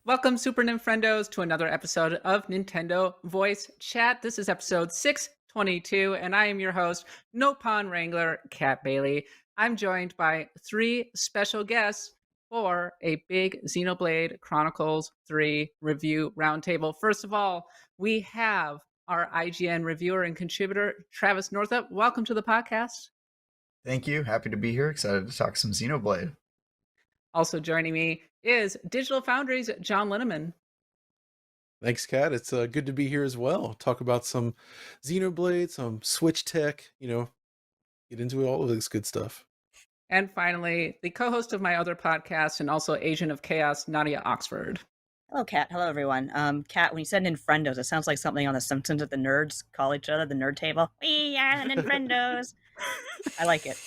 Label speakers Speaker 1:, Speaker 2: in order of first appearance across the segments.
Speaker 1: Welcome, Super Nintendos, to another episode of Nintendo Voice Chat. This is episode 622, and I am your host, No Pawn Wrangler, Kat Bailey. I'm joined by three special guests for a big Xenoblade Chronicles 3 review roundtable. First of all, we have our IGN reviewer and contributor, Travis Northup. Welcome to the podcast.
Speaker 2: Thank you. Happy to be here. Excited to talk some Xenoblade.
Speaker 1: Also joining me is Digital Foundry's John Linneman.
Speaker 3: Thanks, Kat. It's good to be here as well. Talk about some Xenoblade, some Switch tech, get into all of this good stuff.
Speaker 1: And finally, the co-host of my other podcast and also agent of chaos, Nadia Oxford.
Speaker 4: Hello, Kat. Hello, everyone. Kat, when you said Nintendos, it sounds like something on The Simpsons that the nerds call each other, the nerd table. We are the Nintendos. I like it.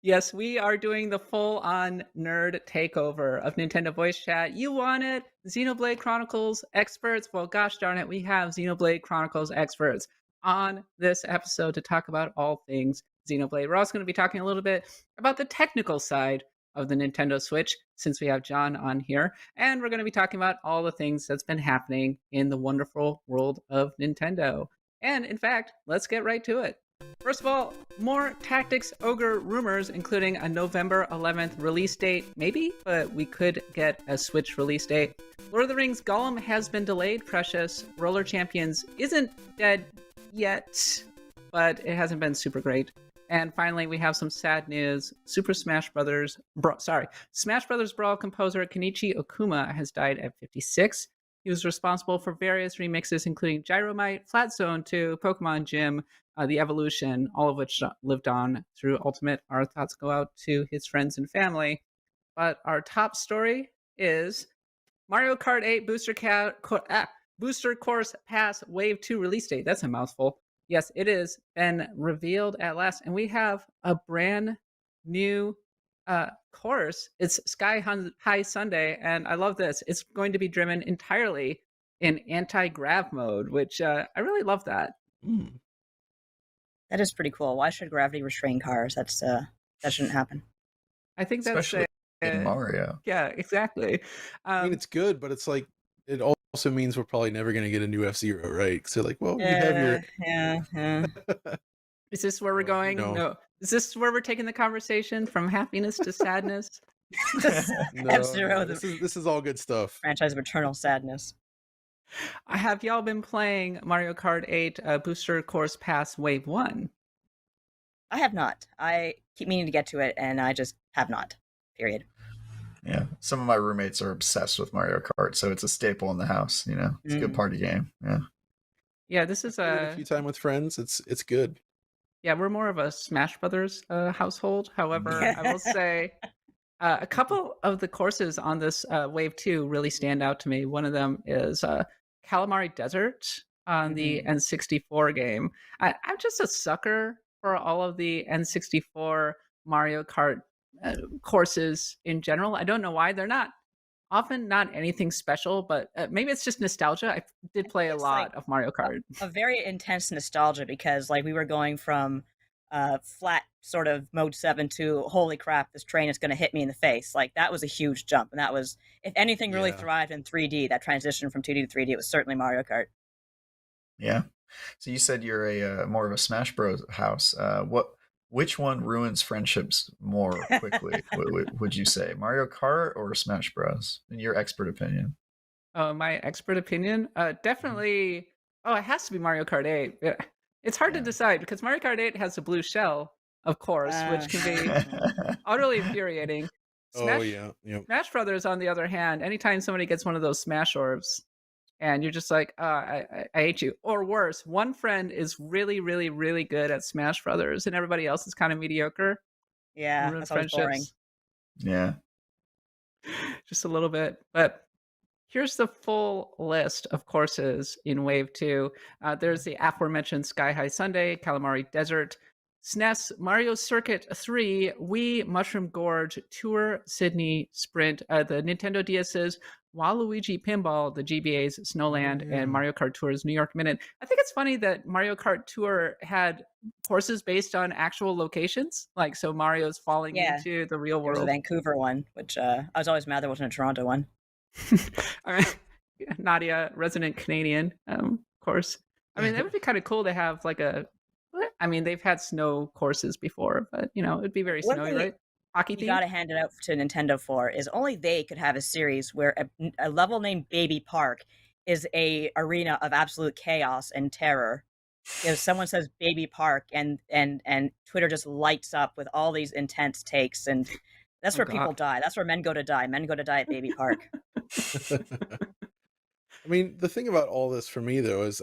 Speaker 1: Yes, we are doing the full-on nerd takeover of Nintendo Voice Chat. You wanted Xenoblade Chronicles experts? Well, gosh darn it, we have Xenoblade Chronicles experts on this episode to talk about all things Xenoblade. We're also going to be talking a little bit about the technical side of the Nintendo Switch, since we have John on here. And we're going to be talking about all the things that's been happening in the wonderful world of Nintendo. And in fact, let's get right to it. First of all, more Tactics Ogre rumors, including a November 11th release date, maybe, but we could get a Switch release date. Lord of the Rings Gollum has been delayed, Precious. Roller Champions isn't dead yet, but it hasn't been super great. And finally, we have some sad news. Smash Brothers Brawl composer Kenichi Okuma has died at 56. He was responsible for various remixes, including Gyromite, Flat Zone 2, Pokemon Gym, The Evolution, all of which lived on through Ultimate. Our thoughts go out to his friends and family. But our top story is Mario Kart 8 Booster Course Pass Wave 2 release date. That's a mouthful. Yes, it is been revealed at last. And we have a brand new course. It's Sky High Sunday, and I love this. It's going to be driven entirely in anti-grav mode, which I really love that.
Speaker 4: That is pretty cool. Why should gravity restrain cars? That shouldn't happen.
Speaker 1: I think that's
Speaker 2: especially in Mario.
Speaker 1: Yeah, exactly.
Speaker 3: I mean, it's good, but it's like it also means we're probably never going to get a new F-Zero, right? So like, well, you have your
Speaker 4: yeah.
Speaker 1: Is this where we're going? No. Is this where we're taking the conversation from happiness to sadness?
Speaker 4: F-Zero.
Speaker 3: This is all good stuff.
Speaker 4: Franchise of eternal sadness.
Speaker 1: Have y'all been playing Mario Kart 8 Booster Course Pass Wave 1?
Speaker 4: I have not. I keep meaning to get to it, and I just have not. Period.
Speaker 2: Yeah, some of my roommates are obsessed with Mario Kart, so it's a staple in the house. It's a good party game.
Speaker 1: Yeah, this is
Speaker 3: a few time with friends. It's good.
Speaker 1: Yeah, we're more of a Smash Brothers household. However, I will say a couple of the courses on this Wave 2 really stand out to me. One of them is Calamari Desert on the N64 game. I'm just a sucker for all of the N64 Mario Kart courses in general. I don't know why. They're not anything special, but maybe it's just nostalgia. I did play a lot of Mario Kart.
Speaker 4: A very intense nostalgia, because we were going from flat sort of mode 7 to holy crap, this train is going to hit me in the face. That was a huge jump, and that was, if anything really thrived in 3D, that transition from 2D to 3D, it was certainly Mario Kart.
Speaker 2: Yeah. So you said you're a more of a Smash Bros. House. Which one ruins friendships more quickly, would you say? Mario Kart or Smash Bros? In your expert opinion?
Speaker 1: My expert opinion? Definitely. Oh, it has to be Mario Kart 8. It's hard to decide, because Mario Kart 8 has a blue shell, of course, which can be utterly infuriating. Smash Brothers, on the other hand, anytime somebody gets one of those Smash Orbs, and you're just like, I hate you. Or worse, one friend is really, really, really good at Smash Brothers, and everybody else is kind of mediocre.
Speaker 4: Yeah, that's always boring.
Speaker 2: Yeah.
Speaker 1: Just a little bit. But here's the full list of courses in Wave 2. There's the aforementioned Sky High Sunday, Calamari Desert, SNES, Mario Circuit 3, Wii, Mushroom Gorge, Tour, Sydney, Sprint, the Nintendo DS's Waluigi Pinball, the GBA's Snowland,
Speaker 3: yeah.
Speaker 1: and Mario Kart Tour's New York Minute. I think it's funny that Mario Kart Tour had courses based on actual locations, like so Mario's falling
Speaker 4: Yeah.
Speaker 1: into the real
Speaker 4: There was a
Speaker 1: world.
Speaker 4: Vancouver one, which I was always mad there wasn't a Toronto one.
Speaker 1: All right. Nadia, resident Canadian, of course. I mean, that would be kind of cool to have like a. I mean, they've had snow courses before, but you know, it'd be very
Speaker 4: One
Speaker 1: snowy,
Speaker 4: thing
Speaker 1: right? Hockey
Speaker 4: you
Speaker 1: team.
Speaker 4: got to hand it out to Nintendo for is only they could have a series where a level named Baby Park is a arena of absolute chaos and terror. If someone says Baby Park and Twitter just lights up with all these intense takes, and that's where people die. That's where men go to die. Men go to die at Baby Park.
Speaker 3: I mean, the thing about all this for me though is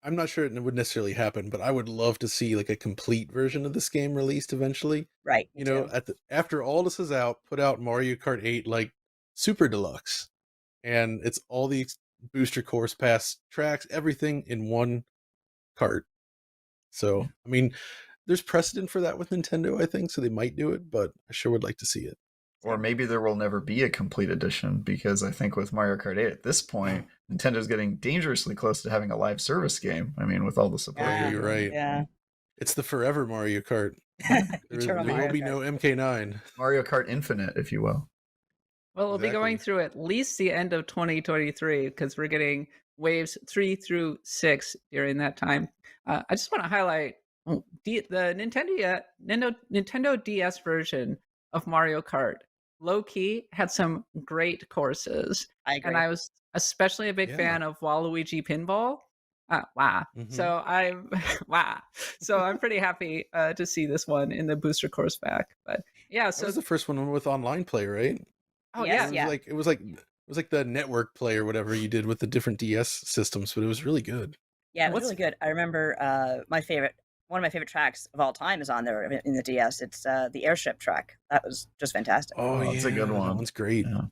Speaker 3: I'm not sure it would necessarily happen, but I would love to see like a complete version of this game released eventually.
Speaker 4: Right.
Speaker 3: You know, after all this is out, put out Mario Kart 8 like Super Deluxe, and it's all the booster course pass tracks, everything in one cart. So, I mean, there's precedent for that with Nintendo, I think, so they might do it, but I sure would like to see it.
Speaker 2: Or maybe there will never be a complete edition, because I think with Mario Kart 8 at this point, Nintendo's getting dangerously close to having a live service game. I mean, with all the support.
Speaker 3: Yeah, you're right.
Speaker 4: Yeah.
Speaker 3: It's the forever Mario Kart. There will be no MK9.
Speaker 2: Mario Kart Infinite, if you will.
Speaker 1: Well, we'll be going
Speaker 3: Exactly.
Speaker 1: through at least the end of 2023 because we're getting waves 3 through 6 during that time. I just want to highlight the Nintendo DS version of Mario Kart. Low key had some great courses,
Speaker 4: I agree.
Speaker 1: and I was especially a big fan of Waluigi Pinball. Wow! So I'm wow! So I'm pretty happy to see this one in the booster course back. But yeah, so
Speaker 3: that was the first one with online play, right?
Speaker 1: Oh
Speaker 4: Yes,
Speaker 1: yeah,
Speaker 3: It was like the network play or whatever you did with the different DS systems, but it was really good.
Speaker 4: Yeah, it was really good. I remember one of my favorite tracks of all time is on there in the DS. It's the airship track. That was just fantastic.
Speaker 3: Oh,
Speaker 2: It's a good one.
Speaker 3: That one's great.
Speaker 2: Yeah.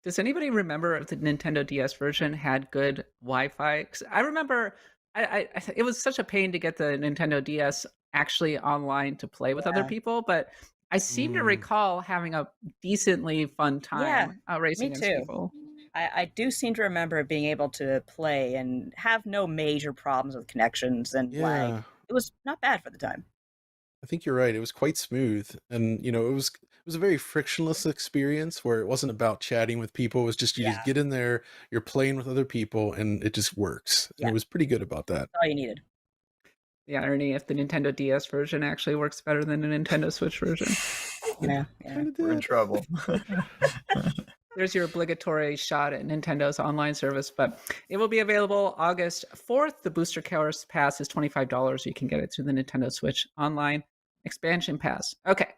Speaker 1: Does anybody remember if the Nintendo DS version had good Wi-Fi? 'Cause I remember it was such a pain to get the Nintendo DS actually online to play with other people, but I seem to recall having a decently fun time racing
Speaker 4: me
Speaker 1: against
Speaker 4: too.
Speaker 1: people.
Speaker 4: I do seem to remember being able to play and have no major problems with connections and lag.
Speaker 3: Yeah,
Speaker 4: It was not bad for the time.
Speaker 3: I think you're right. It was quite smooth, and it was a very frictionless experience where it wasn't about chatting with people. It was just you just get in there, you're playing with other people, and it just works. And
Speaker 4: Yeah.
Speaker 3: it was pretty good about that.
Speaker 4: That's all you needed.
Speaker 1: The irony if the Nintendo DS version actually works better than the Nintendo Switch version.
Speaker 4: Yeah.
Speaker 2: We're in trouble.
Speaker 1: There's your obligatory shot at Nintendo's online service, but it will be available August 4th. The Booster Course Pass is $25. You can get it through the Nintendo Switch Online Expansion Pass. Okay,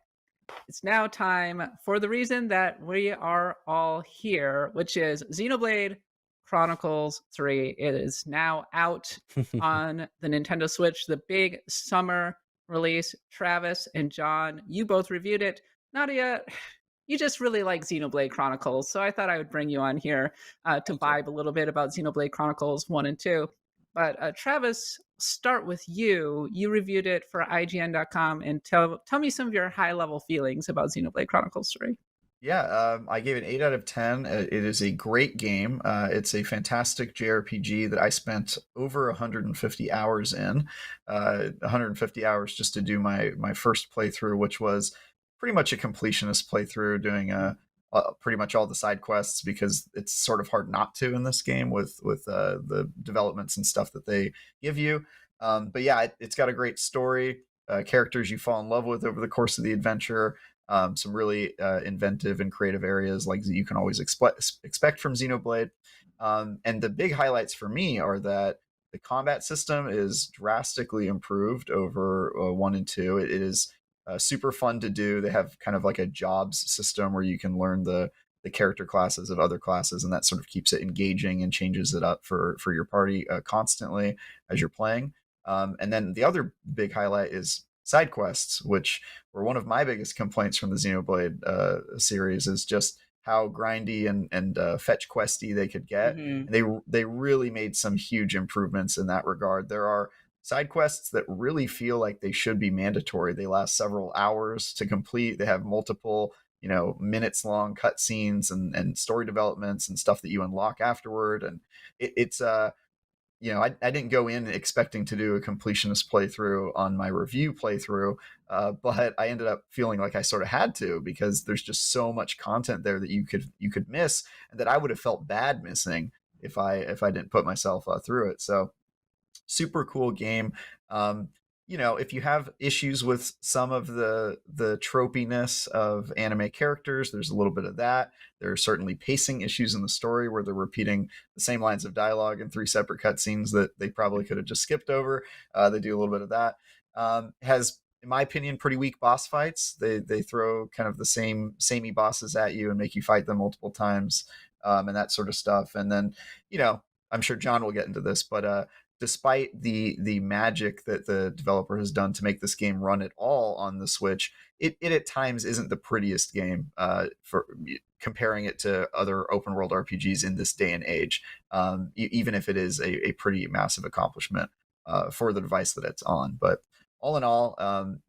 Speaker 1: it's now time for the reason that we are all here, which is Xenoblade Chronicles 3. It is now out on the Nintendo Switch, the big summer release. Travis and John, you both reviewed it. Nadia, you just really like Xenoblade Chronicles, so I thought I would bring you on here to vibe a little bit about Xenoblade Chronicles 1 and 2. But Travis, start with you. You reviewed it for IGN.com, and tell me some of your high-level feelings about Xenoblade Chronicles 3.
Speaker 2: Yeah, I gave it 8 out of 10. It is a great game. It's a fantastic JRPG that I spent over 150 hours in. 150 hours just to do my first playthrough, which was pretty much a completionist playthrough, doing pretty much all the side quests, because it's sort of hard not to in this game with the developments and stuff that they give you. But yeah, it's got a great story, characters you fall in love with over the course of the adventure. Some really inventive and creative areas like you can always expect from Xenoblade. And the big highlights for me are that the combat system is drastically improved over 1 and 2. It is super fun to do. They have kind of like a jobs system where you can learn the character classes of other classes, and that sort of keeps it engaging and changes it up for your party constantly as you're playing. And then the other big highlight is side quests, which were one of my biggest complaints from the Xenoblade series, is just how grindy and fetch questy they could get.
Speaker 4: Mhm.
Speaker 2: And they really made some huge improvements in that regard. There are side quests that really feel like they should be mandatory. They last several hours to complete. They have multiple minutes long cutscenes and story developments and stuff that you unlock afterward. And it's I didn't go in expecting to do a completionist playthrough on my review playthrough, but I ended up feeling like I sort of had to, because there's just so much content there that you could miss, and that I would have felt bad missing if I didn't put myself through it. So super cool game. If you have issues with some of the tropiness of anime characters, there's a little bit of that. There are certainly pacing issues in the story where they're repeating the same lines of dialogue in 3 separate cutscenes that they probably could have just skipped over. They do a little bit of that. Has, in my opinion, pretty weak boss fights. They throw kind of the samey bosses at you and make you fight them multiple times, and that sort of stuff. And then, I'm sure John will get into this, but despite the magic that the developer has done to make this game run at all on the Switch, it at times isn't the prettiest game for comparing it to other open world RPGs in this day and age, even if it is a pretty massive accomplishment for the device that it's on. But all in all,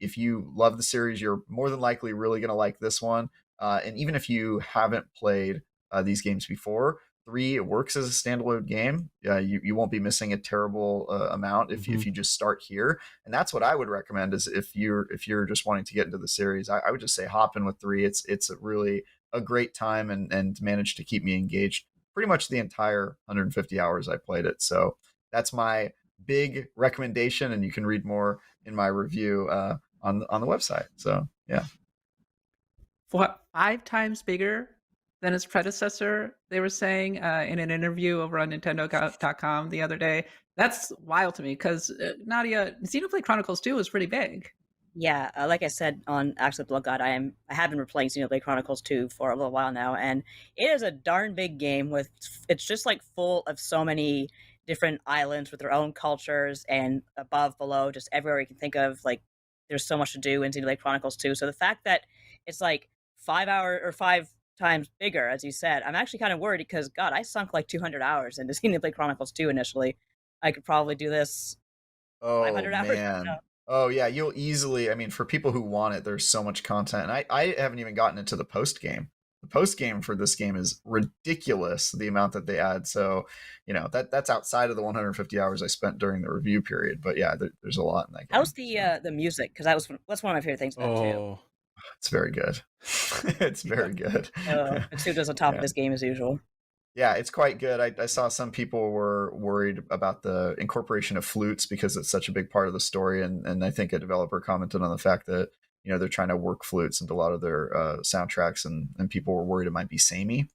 Speaker 2: if you love the series, you're more than likely really going to like this one. And even if you haven't played these games before, 3, it works as a standalone game. You won't be missing a terrible amount if you just start here. And that's what I would recommend, is if you're just wanting to get into the series, I would just say hop in with 3. It's really a great time, and managed to keep me engaged pretty much the entire 150 hours I played it. So that's my big recommendation, and you can read more in my review on the website. So yeah.
Speaker 1: What, 5 times bigger than its predecessor, they were saying in an interview over on Nintendo.com the other day. That's wild to me, because Nadia, Xenoblade Chronicles 2 was pretty big.
Speaker 4: Yeah, like I said on Actual Blood God, I have been replaying Xenoblade Chronicles 2 for a little while now, and it is a darn big game. It's just like full of so many different islands with their own cultures, and above, below, just everywhere you can think of. Like, there's so much to do in Xenoblade Chronicles 2. So the fact that it's like 5 times bigger, as you said, I'm actually kind of worried, because God, I sunk like 200 hours into Xenoblade Chronicles 2 initially. I could probably do this 500 hours.
Speaker 2: Man. Oh yeah, you'll easily, I mean, for people who want it, there's so much content. And I haven't even gotten into the post game. The post game for this game is ridiculous, the amount that they add. So, that's outside of the 150 hours I spent during the review period. But yeah, there's a lot in that game.
Speaker 4: How's the music? Because that's one of my favorite things about it too.
Speaker 2: It's very good. It's very good.
Speaker 4: Mitsuda's on top of this game as usual.
Speaker 2: Yeah, it's quite good. I saw some people were worried about the incorporation of flutes, because it's such a big part of the story, and I think a developer commented on the fact that they're trying to work flutes into a lot of their soundtracks, and people were worried it might be samey.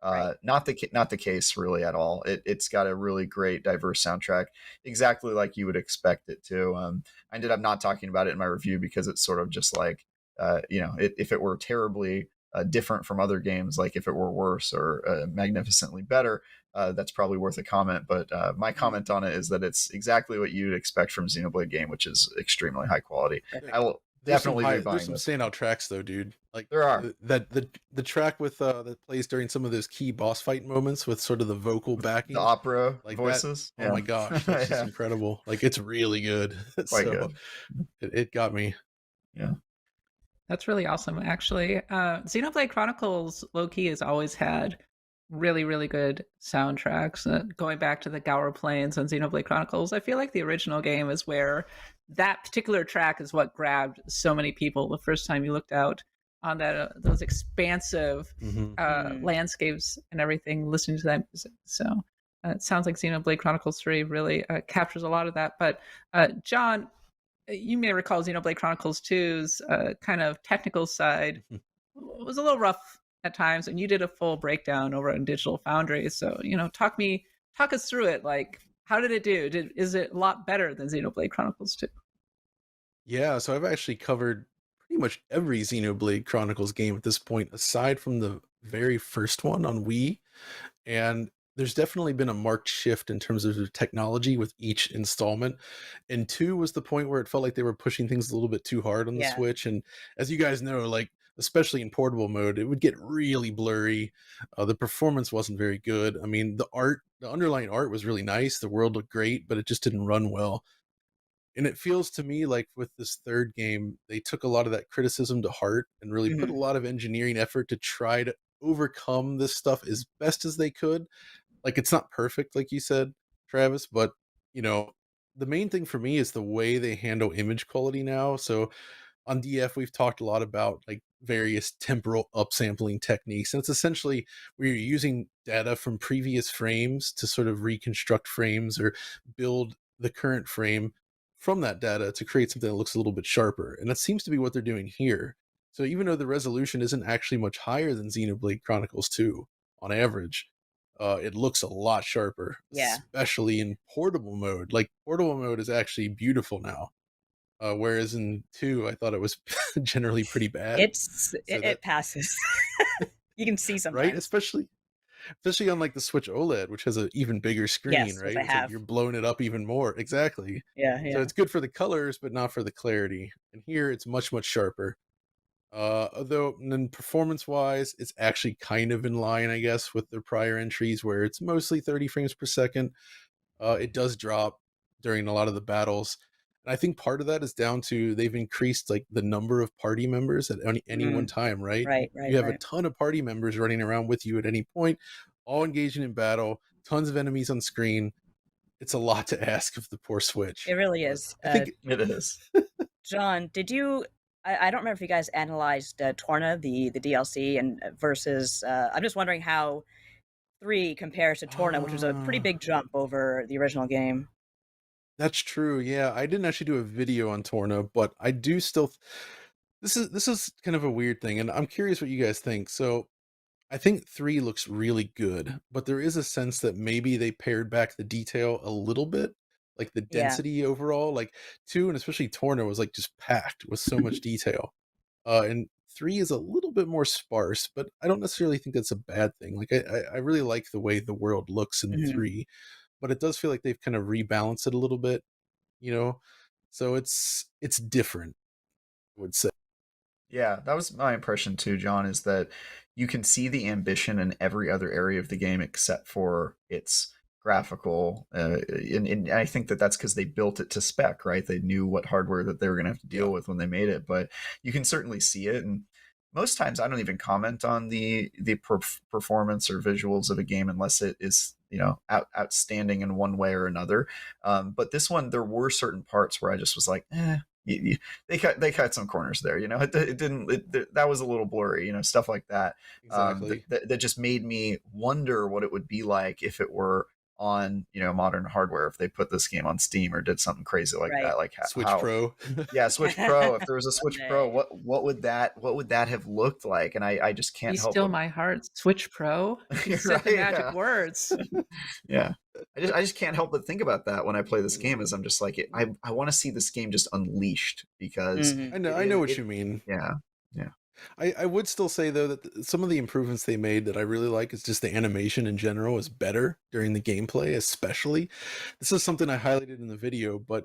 Speaker 2: Right. Not the case really at all. It's got a really great, diverse soundtrack, exactly like you would expect it to. I ended up not talking about it in my review, because it's sort of just like, if it were terribly different from other games, like if it were worse or magnificently better, that's probably worth a comment. But my comment on it is that it's exactly what you'd expect from a Xenoblade game, which is extremely high quality. I will definitely be buying
Speaker 3: There's some
Speaker 2: this.
Speaker 3: standout tracks though, dude. Like
Speaker 2: there are
Speaker 3: the track with that plays during some of those key boss fight moments with sort of the vocal backing,
Speaker 2: the opera
Speaker 3: like
Speaker 2: voices.
Speaker 3: Oh my gosh, that's just incredible. Like, it's really good.
Speaker 2: Quite good.
Speaker 3: It got me.
Speaker 2: Yeah.
Speaker 1: That's really awesome, actually. Xenoblade Chronicles, low-key, has always had really, really good soundtracks. Going back to the Gower Plains and Xenoblade Chronicles, I feel like the original game is where that particular track is what grabbed so many people the first time you looked out on that those expansive landscapes and everything, listening to that music. So it sounds like Xenoblade Chronicles 3 really captures a lot of that. But John, you may recall Xenoblade Chronicles 2's kind of technical side was a little rough at times, and you did a full breakdown over on Digital Foundry. So, talk us through it. Like, how did it do? Is it a lot better than Xenoblade Chronicles 2?
Speaker 3: Yeah, so I've actually covered pretty much every Xenoblade Chronicles game at this point, aside from the very first one on Wii. And there's definitely been a marked shift in terms of the technology with each installment. And 2 was the point where it felt like they were pushing things a little bit too hard on the Switch. And as you guys know, like, especially in portable mode, it would get really blurry. The performance wasn't very good. I mean, the underlying art was really nice. The world looked great, but it just didn't run well. And it feels to me like with this third game, they took a lot of that criticism to heart and really put a
Speaker 4: Mhm.
Speaker 3: lot of engineering effort to try to overcome this stuff as best as they could. Like, it's not perfect, like you said, Travis, but you know, the main thing for me is the way they handle image quality now. So on DF, we've talked a lot about like various temporal upsampling techniques. And it's essentially where you're using data from previous frames to sort of reconstruct frames or build the current frame from that data to create something that looks a little bit sharper. And that seems to be what they're doing here. So even though the resolution isn't actually much higher than Xenoblade Chronicles 2 on average, it looks a lot sharper,
Speaker 4: Yeah.
Speaker 3: especially in portable mode. Like, portable mode is actually beautiful now, whereas in 2, I thought it was generally pretty bad. So that
Speaker 4: It passes. You can see
Speaker 3: right,
Speaker 4: sometimes.
Speaker 3: especially on like the Switch OLED, which has an even bigger screen,
Speaker 4: Yes, which
Speaker 3: right?
Speaker 4: I
Speaker 3: It's like
Speaker 4: have.
Speaker 3: you're blowing it up even more. Exactly.
Speaker 4: Yeah,
Speaker 3: So
Speaker 4: yeah.
Speaker 3: it's good for the colors, but not for the clarity. And here it's much, much sharper. Although then performance wise, it's actually kind of in line, I guess, with their prior entries where it's mostly 30 frames per second. It does drop during a lot of the battles. And I think part of that is down to they've increased like the number of party members at any one
Speaker 4: Mm.
Speaker 3: time, right?
Speaker 4: Right,
Speaker 3: You
Speaker 4: right,
Speaker 3: have a
Speaker 4: right.
Speaker 3: ton of party members running around with you at any point, all engaging in battle, tons of enemies on screen. It's a lot to ask of the poor
Speaker 4: It
Speaker 3: Switch.
Speaker 4: really
Speaker 3: But
Speaker 4: is.
Speaker 3: I think
Speaker 2: It is.
Speaker 4: John, did you? I don't remember if you guys analyzed Torna, the DLC, and versus. I'm just wondering how 3 compares to Torna, which was a pretty
Speaker 3: ah,
Speaker 4: big jump over the original game.
Speaker 3: that's true. Yeah, I didn't actually do a video on Torna, but I do still. This is kind of a weird thing, and I'm curious what you guys think. So I think 3 looks really good, but there is a sense that maybe they pared back the detail a little bit, like the
Speaker 4: Yeah.
Speaker 3: density overall. Like 2 and especially Torna was like just packed with so much detail. And 3 is a little bit more sparse, but I don't necessarily think that's a bad thing. Like I really like the way the world looks in
Speaker 4: Mhm.
Speaker 3: 3, but it does feel like they've kind of rebalanced it a little bit, you know. So it's different, I would say.
Speaker 2: Yeah, that was my impression too, John, is that you can see the ambition in every other area of the game except for its graphical. And I think that that's because they built it to spec, right? They knew what hardware that they were going to have to deal
Speaker 3: Yeah,
Speaker 2: with when they made it, but you can certainly see it. And most times I don't even comment on the performance or visuals of a game unless it is, outstanding in one way or another. But this one, there were certain parts where I just was like, they cut some corners there. It didn't. That was a little blurry. Stuff like that.
Speaker 3: exactly.
Speaker 2: That just made me wonder what it would be like if it were on modern hardware, if they put this game on Steam or did something crazy like
Speaker 4: Right.
Speaker 2: that. Like
Speaker 3: Switch
Speaker 2: how
Speaker 3: Pro.
Speaker 2: yeah, Switch Pro. If there was a Switch Pro,
Speaker 4: Someday.
Speaker 2: what would that have looked like? And I just
Speaker 1: Be
Speaker 2: can't help
Speaker 1: still
Speaker 2: but
Speaker 1: my heart. Switch Pro. You
Speaker 2: you're
Speaker 1: said the
Speaker 2: right.
Speaker 1: magic
Speaker 2: Yeah,
Speaker 1: words.
Speaker 2: yeah. I just can't help but think about that when I play this game. As I'm just like, I want to see this game just unleashed because
Speaker 4: Mhm.
Speaker 3: I know what you mean.
Speaker 2: yeah, yeah.
Speaker 3: I would still say though that some of the improvements they made that I really like is just the animation in general is better during the gameplay, especially. This is something I highlighted in the video, but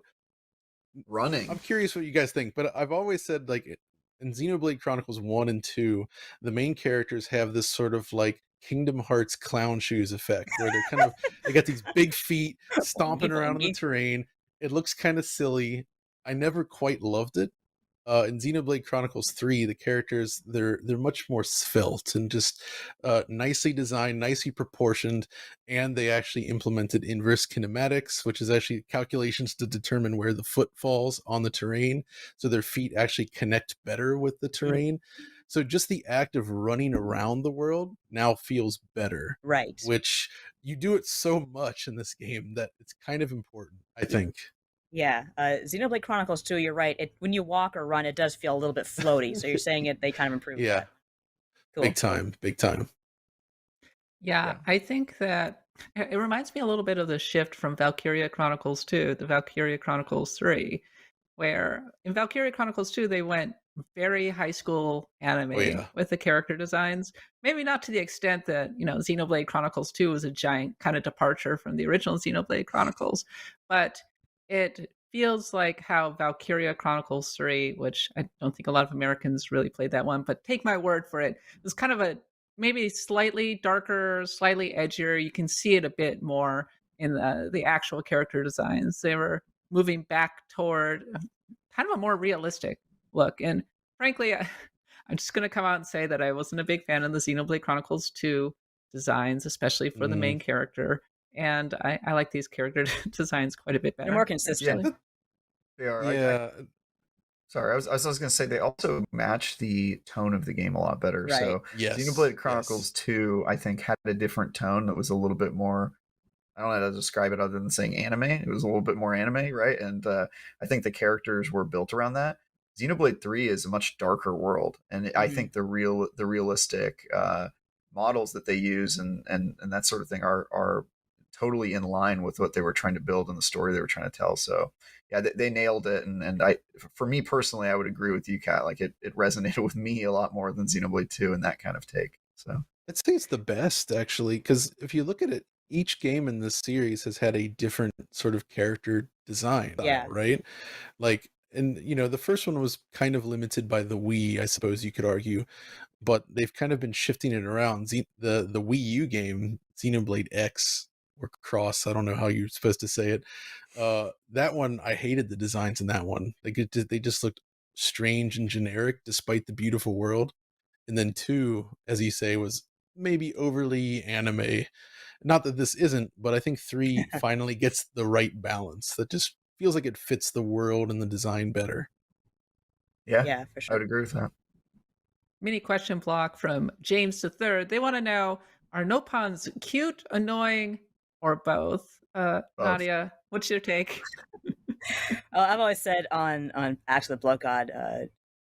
Speaker 3: I'm
Speaker 2: Running.
Speaker 3: curious what you guys think. But I've always said like in Xenoblade Chronicles 1 and 2, the main characters have this sort of like Kingdom Hearts clown shoes effect where they got these big feet stomping
Speaker 4: Bongi,
Speaker 3: around in the
Speaker 4: bongi.
Speaker 3: terrain. It looks kind of silly. I never quite loved it. In Xenoblade Chronicles 3, the characters they're much more svelte and just nicely designed, nicely proportioned, and they actually implemented inverse kinematics, which is actually calculations to determine where the foot falls on the terrain, so their feet actually connect better with the
Speaker 4: Mhm.
Speaker 3: terrain. So just the act of running around the world now feels better,
Speaker 4: Right.
Speaker 3: which you do it so much in this game that it's kind of important, I think.
Speaker 4: Yeah. Xenoblade Chronicles 2, you're right. When you walk or run, it does feel a little bit floaty. So you're saying they kind of improved
Speaker 3: Yeah,
Speaker 4: that. Cool, cool.
Speaker 3: big time.
Speaker 1: Yeah,
Speaker 2: Yeah.
Speaker 1: I think that it reminds me a little bit of the shift from Valkyria Chronicles 2 to Valkyria Chronicles 3, where in Valkyria Chronicles 2 they went very high school
Speaker 3: Oh
Speaker 1: anime
Speaker 3: yeah.
Speaker 1: with the character designs. Maybe not to the extent that, Xenoblade Chronicles 2 was a giant kind of departure from the original Xenoblade Chronicles, but it feels like how Valkyria Chronicles 3, which I don't think a lot of Americans really played that one, but take my word for it, was kind of a maybe slightly darker, slightly edgier. You can see it a bit more in the actual character designs. They were moving back toward kind of a more realistic look. And frankly, I'm just going to come out and say that I wasn't a big fan of the Xenoblade Chronicles 2 designs, especially for the main character. And I like these character designs quite a bit better.
Speaker 4: They're more
Speaker 2: Yeah,
Speaker 4: consistent.
Speaker 2: they are.
Speaker 3: Yeah,
Speaker 2: Sorry, I was going to say they also match the tone of the game a lot better.
Speaker 4: Right.
Speaker 2: So
Speaker 3: yes.
Speaker 2: Xenoblade Chronicles 2, I think, had a different tone that was a little bit more. I don't know how to describe it other than saying anime. It was a little bit more anime, right? And I think the characters were built around that. Xenoblade 3 is a much darker world, and I think the realistic models that they use and that sort of thing are totally in line with what they were trying to build and the story they were trying to tell. So yeah, they nailed it. And for me personally, I would agree with you, Kat. Like it resonated with me a lot more than Xenoblade 2 and that kind of take. So
Speaker 3: I'd say it's the best, actually, because if you look at it, each game in this series has had a different sort of character design
Speaker 4: Yeah.
Speaker 3: style, right? Like, and the first one was kind of limited by the Wii, I suppose you could argue, but they've kind of been shifting it around. The Wii U game, Xenoblade X or Cross, I don't know how you're supposed to say it. That one, I hated the designs in that one. Like they just looked strange and generic despite the beautiful world. And then 2, as you say, was maybe overly anime. Not that this isn't, but I think 3 finally gets the right balance that just feels like it fits the world and the design better.
Speaker 2: yeah,
Speaker 4: For
Speaker 2: I
Speaker 4: sure.
Speaker 2: would agree with that.
Speaker 1: Mini question block from James III. They want to know, are Nopons cute, annoying, or both? Nadia, what's your take?
Speaker 4: I've always said on Act of the Blood God,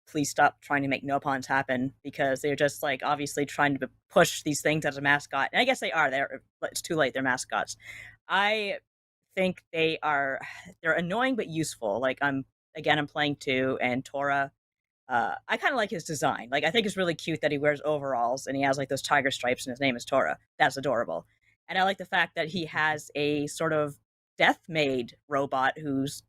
Speaker 4: please stop trying to make Nopons happen, because they're just like obviously trying to push these things as a mascot. And I guess they are. It's too late. They're mascots. I think they're annoying but useful. Like I'm playing 2, and Tora. I kind of like his design. Like I think it's really cute that he wears overalls and he has like those tiger stripes and his name is Tora. That's adorable. And I like the fact that he has a sort of death maid robot who's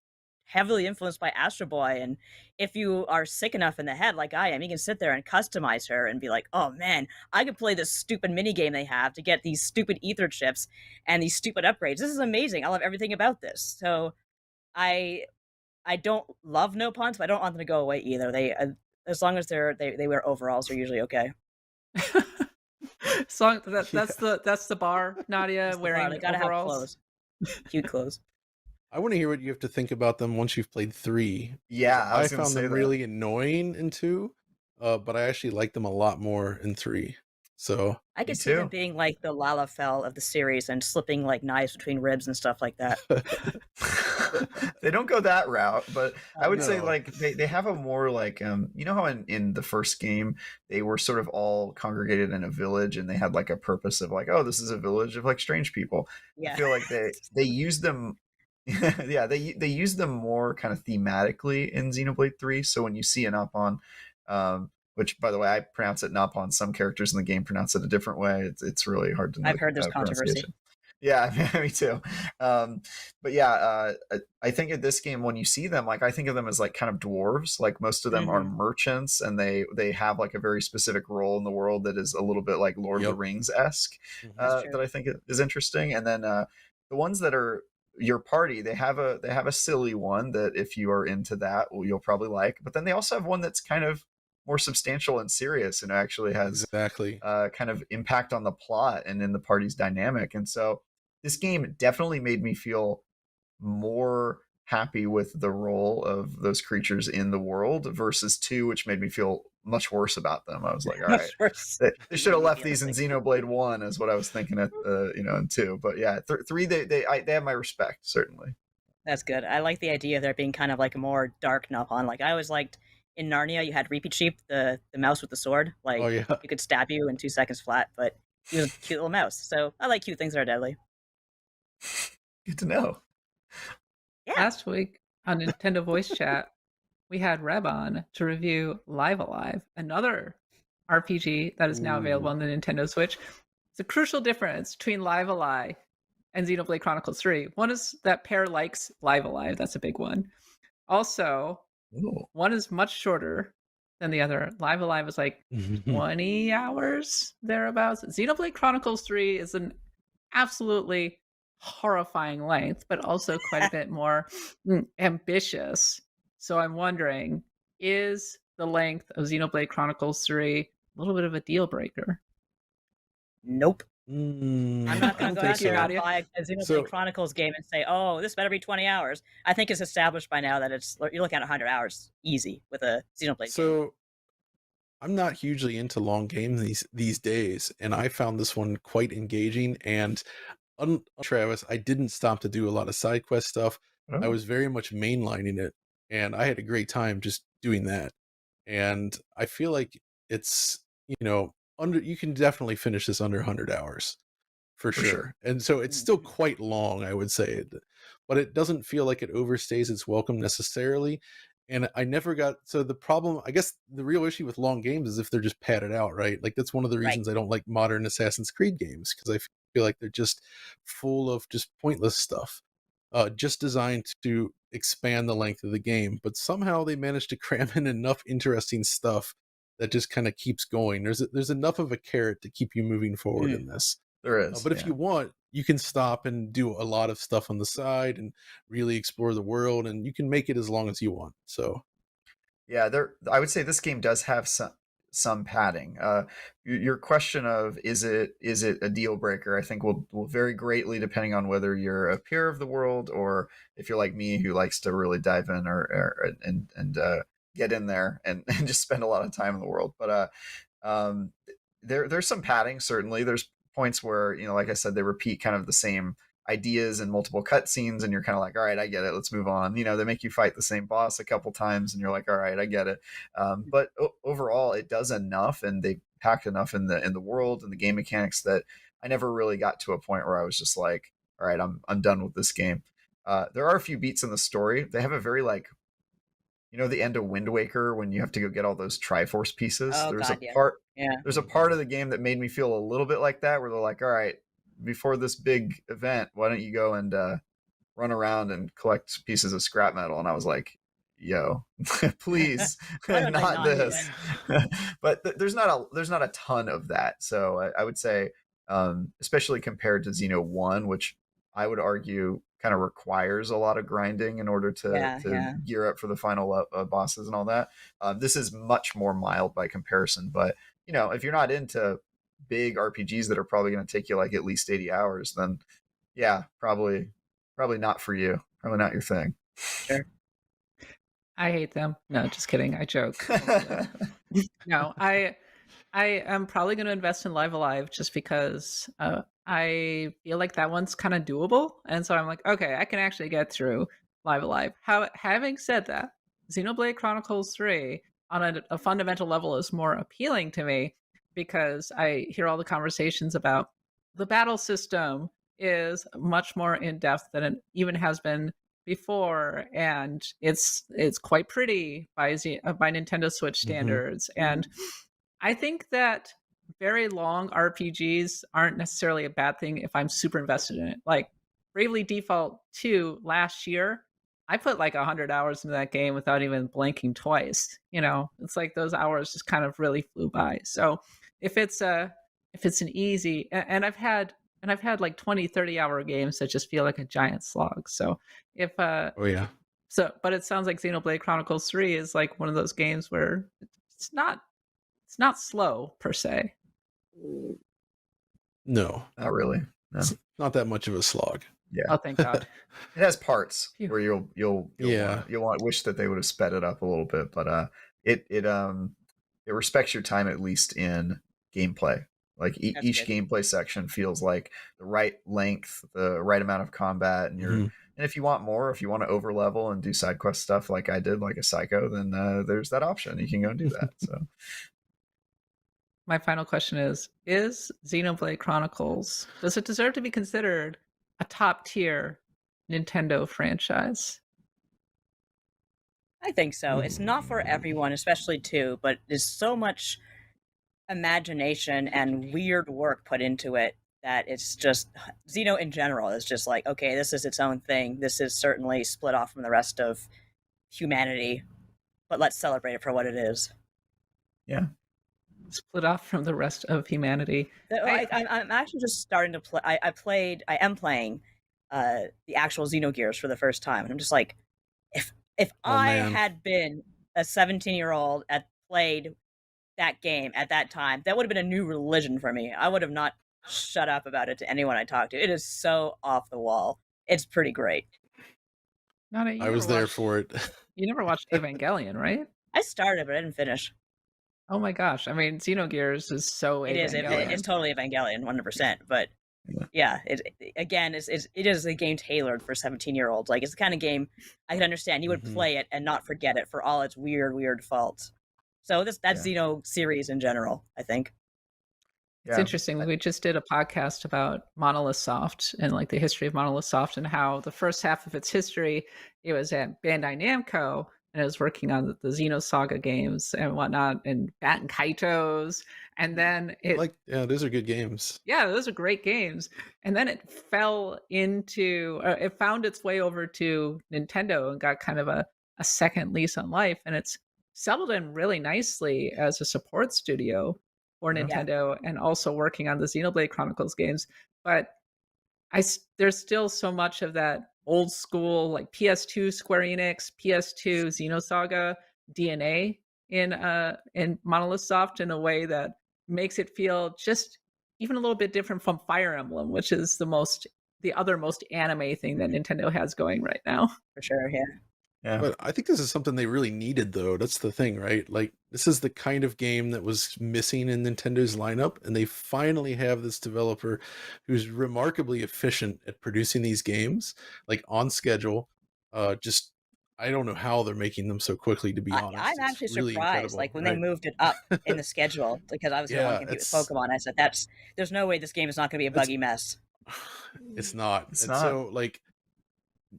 Speaker 4: heavily influenced by Astro Boy. And if you are sick enough in the head like I am, you can sit there and customize her and be like, oh man, I could play this stupid mini game they have to get these stupid ether chips and these stupid upgrades. This is amazing. I love everything about this. So I don't love Nopons, but I don't want them to go away either. They as long as they wear overalls, they're usually okay.
Speaker 1: So that's the bar, Nadia, wearing
Speaker 4: They gotta
Speaker 1: overalls.
Speaker 4: have clothes, cute clothes.
Speaker 3: I want to hear what you have to think about them once you've played 3.
Speaker 2: Yeah, I
Speaker 3: I
Speaker 2: was gonna
Speaker 3: found
Speaker 2: say
Speaker 3: them
Speaker 2: that.
Speaker 3: really annoying in 2, but I actually like them a lot more in 3. So
Speaker 4: I could see them being like the Lalafell of the series and slipping like knives between ribs and stuff like that.
Speaker 2: They don't go that route, but I would say
Speaker 3: No.
Speaker 2: like they have a more like you know how in the first game they were sort of all congregated in a village and they had like a purpose of like, oh, this is a village of like strange people.
Speaker 4: Yeah.
Speaker 2: I feel like they use them yeah, they use them more kind of thematically in Xenoblade 3. So when you see an Napon, which by the way I pronounce it Napon, some characters in the game pronounce it a different way. It's really hard to know.
Speaker 4: I've heard there's controversy.
Speaker 2: Yeah, me too. But yeah, I think in this game when you see them, like I think of them as like kind of dwarves. Like most of them are merchants, and they have like a very specific role in the world that is a little bit like Lord of the Rings-esque. That I think is interesting. And then the ones that are your party, they have a silly one that if you are into that, you'll probably like. But then they also have one that's kind of more substantial and serious, and actually has kind of impact on the plot and in the party's dynamic. And so this game definitely made me feel more happy with the role of those creatures in the world versus 2, which made me feel much worse about them. I was like, all right, they should have left these in Xenoblade 1 is what I was thinking at in 2. But yeah, 3 they have my respect, certainly.
Speaker 4: That's good. I like the idea of there being kind of like a more dark Nopon. Like I always liked in Narnia, you had Repeat Sheep, the mouse with the sword. Like you could stab you in 2 seconds flat, but he was a cute little mouse. So I like cute things that are deadly.
Speaker 2: Good to know.
Speaker 4: Yeah.
Speaker 1: Last week on Nintendo Voice Chat, we had Reb on to review Live Alive, another RPG that is now available on the Nintendo Switch. It's a crucial difference between Live Alive and Xenoblade Chronicles 3. One is that Pear likes Live Alive. That's a big one. Also, one is much shorter than the other. Live Alive is like 20 hours thereabouts. Xenoblade Chronicles 3 is an absolutely horrifying length, but also quite a bit more ambitious. So I'm wondering, is the length of Xenoblade Chronicles 3 a little bit of a deal breaker?
Speaker 4: Nope.
Speaker 3: Mm,
Speaker 4: I'm not
Speaker 3: I
Speaker 4: going to
Speaker 3: don't
Speaker 4: go
Speaker 3: think
Speaker 4: out there
Speaker 3: so.
Speaker 4: and buy a Xenoblade
Speaker 3: So-
Speaker 4: Chronicles game and say, "Oh, this better be 20 hours." I think it's established by now that you're looking at 100 hours easy with a Xenoblade game.
Speaker 3: So I'm not hugely into long games these days, and I found this one quite engaging. And Travis, I didn't stop to do a lot of side quest stuff. I
Speaker 2: Oh,
Speaker 3: was very much mainlining it, and I had a great time just doing that. And I feel like it's, you can definitely finish this under 100 hours for
Speaker 2: for
Speaker 3: sure.
Speaker 2: sure.
Speaker 3: And so it's still quite long, I would say, but it doesn't feel like it overstays its welcome necessarily. And I never got, so the problem, I guess the real issue with long games is if they're just padded out, right? Like that's one of the
Speaker 4: Right.
Speaker 3: reasons I don't like modern Assassin's Creed games, because I feel like they're just full of just pointless stuff, just designed to expand the length of the game. But somehow they managed to cram in enough interesting stuff that just kind of keeps going. There's enough of a carrot to keep you moving forward in this.
Speaker 2: There is.
Speaker 3: But if
Speaker 2: yeah.
Speaker 3: you want, you can stop and do a lot of stuff on the side and really explore the world, and you can make it as long as you want. So
Speaker 2: Yeah, I would say this game does have some padding. Your question of is it a deal breaker? I think will vary greatly depending on whether you're a peer of the world or if you're like me who likes to really dive in and get in there and just spend a lot of time in the world. But there's some padding certainly. There's points where like I said, they repeat kind of the same ideas in multiple cutscenes, and you're kind of like, all right, I get it. Let's move on. They make you fight the same boss a couple times, and you're like, all right, I get it. But overall, it does enough, and they packed enough in the world and the game mechanics that I never really got to a point where I was just like, all right, I'm done with this game. There are a few beats in the story. They have a very the end of Wind Waker when you have to go get all those Triforce pieces.
Speaker 4: Oh,
Speaker 2: There's
Speaker 4: God,
Speaker 2: a
Speaker 4: yeah.
Speaker 2: part.
Speaker 4: Yeah.
Speaker 2: There's a part of the game that made me feel a little bit like that, where they're like, all right, before this big event, why don't you go and run around and collect pieces of scrap metal? And I was like, yo, please,
Speaker 4: Why don't they
Speaker 2: not
Speaker 4: not do
Speaker 2: this. But there's not a ton of that. So I would say, especially compared to Xeno 1, which I would argue kind of requires a lot of grinding in order to gear up for the final bosses and all that. This is much more mild by comparison. But if you're not into big RPGs that are probably going to take you like at least 80 hours, then yeah, probably not for you. Probably not your thing.
Speaker 4: Sure.
Speaker 1: I hate them. No, just kidding. I joke. No, I am probably going to invest in Live Alive just because I feel like that one's kind of doable. And so I'm like, okay, I can actually get through Live Alive. Having said that, Xenoblade Chronicles 3 on a fundamental level is more appealing to me because I hear all the conversations about the battle system is much more in depth than it even has been before, and it's quite pretty by Nintendo Switch standards. And I think that very long RPGs aren't necessarily a bad thing if I'm super invested in it. Like Bravely Default 2 last year, I put like 100 hours into that game without even blinking twice. It's like those hours just kind of really flew by. So if it's an easy, and I've had like 20-30 hour games that just feel like a giant slog. So if
Speaker 3: oh yeah.
Speaker 1: so, but it sounds like Xenoblade Chronicles 3 is like one of those games where it's not slow per se.
Speaker 3: No,
Speaker 2: Not really. No.
Speaker 3: it's not that much of a slog.
Speaker 2: Yeah.
Speaker 1: Oh, thank God.
Speaker 2: It has parts
Speaker 1: Phew.
Speaker 2: where you'll
Speaker 3: Yeah.
Speaker 2: wish that they would have sped it up a little bit, but it respects your time at least in gameplay. Like
Speaker 4: That's
Speaker 2: each
Speaker 4: good.
Speaker 2: gameplay section feels like the right length, the right amount of combat, and
Speaker 3: Mhm.
Speaker 2: and if you want more, if you want to over level and do side quest stuff like I did, like a psycho, then there's that option. You can go and do that. So
Speaker 1: My final question is Xenoblade Chronicles, does it deserve to be considered a top tier Nintendo franchise?
Speaker 4: I think so. It's not for everyone, especially 2, but there's so much imagination and weird work put into it that it's just Xeno in general is just like, okay, this is its own thing. This is certainly split off from the rest of humanity, but let's celebrate it for what it is.
Speaker 2: yeah.
Speaker 1: Split off from the rest of humanity.
Speaker 4: I'm actually just starting to play. I am playing the actual Xenogears for the first time, and I'm just like, if
Speaker 3: Oh,
Speaker 4: I
Speaker 3: man.
Speaker 4: had been a 17-year-old that played that game at that time, that would have been a new religion for me. I would have not shut up about it to anyone I talked to. It is so off the wall. It's pretty great.
Speaker 1: Nana, you
Speaker 3: I
Speaker 1: never
Speaker 3: was there
Speaker 1: watched
Speaker 3: for it.
Speaker 1: you never watched Evangelion, right?
Speaker 4: I started, but I didn't finish.
Speaker 1: Oh my gosh. I mean, Xenogears is so
Speaker 4: It is.
Speaker 1: Evangelion.
Speaker 4: It's totally Evangelion, 100%. But yeah, it is a game tailored for 17-year-olds. Like, it's the kind of game I can understand. You would
Speaker 3: Mhm.
Speaker 4: play it and not forget it for all its weird faults. So that's Xeno series in general, I think.
Speaker 1: It's interesting. Like, we just did a podcast about Monolith Soft and like the history of Monolith Soft and how the first half of its history, it was at Bandai Namco and it was working on the Xenosaga games and whatnot and Bat and Kaitos. And then
Speaker 3: those are good games.
Speaker 1: Yeah, those are great games. And then it fell into, it found its way over to Nintendo and got kind of a second lease on life. And it's settled in really nicely as a support studio for Nintendo and also working on the Xenoblade Chronicles games. But there's still so much of that old school, like PS2 Square Enix, PS2 Xenosaga DNA in Monolith Soft in a way that makes it feel just even a little bit different from Fire Emblem, which is the other most anime thing that Nintendo has going right now.
Speaker 4: For sure, yeah.
Speaker 3: But I think this is something they really needed, though. That's the thing, right? Like, this is the kind of game that was missing in Nintendo's lineup, and they finally have this developer who's remarkably efficient at producing these games, like on schedule. Just, I don't know how they're making them so quickly, to be honest.
Speaker 4: I'm actually
Speaker 3: really
Speaker 4: surprised, like when they moved it up in the schedule, because I was going to compete with Pokemon. I said, there's no way this game is not going to be a buggy mess.
Speaker 3: It's not. So, like,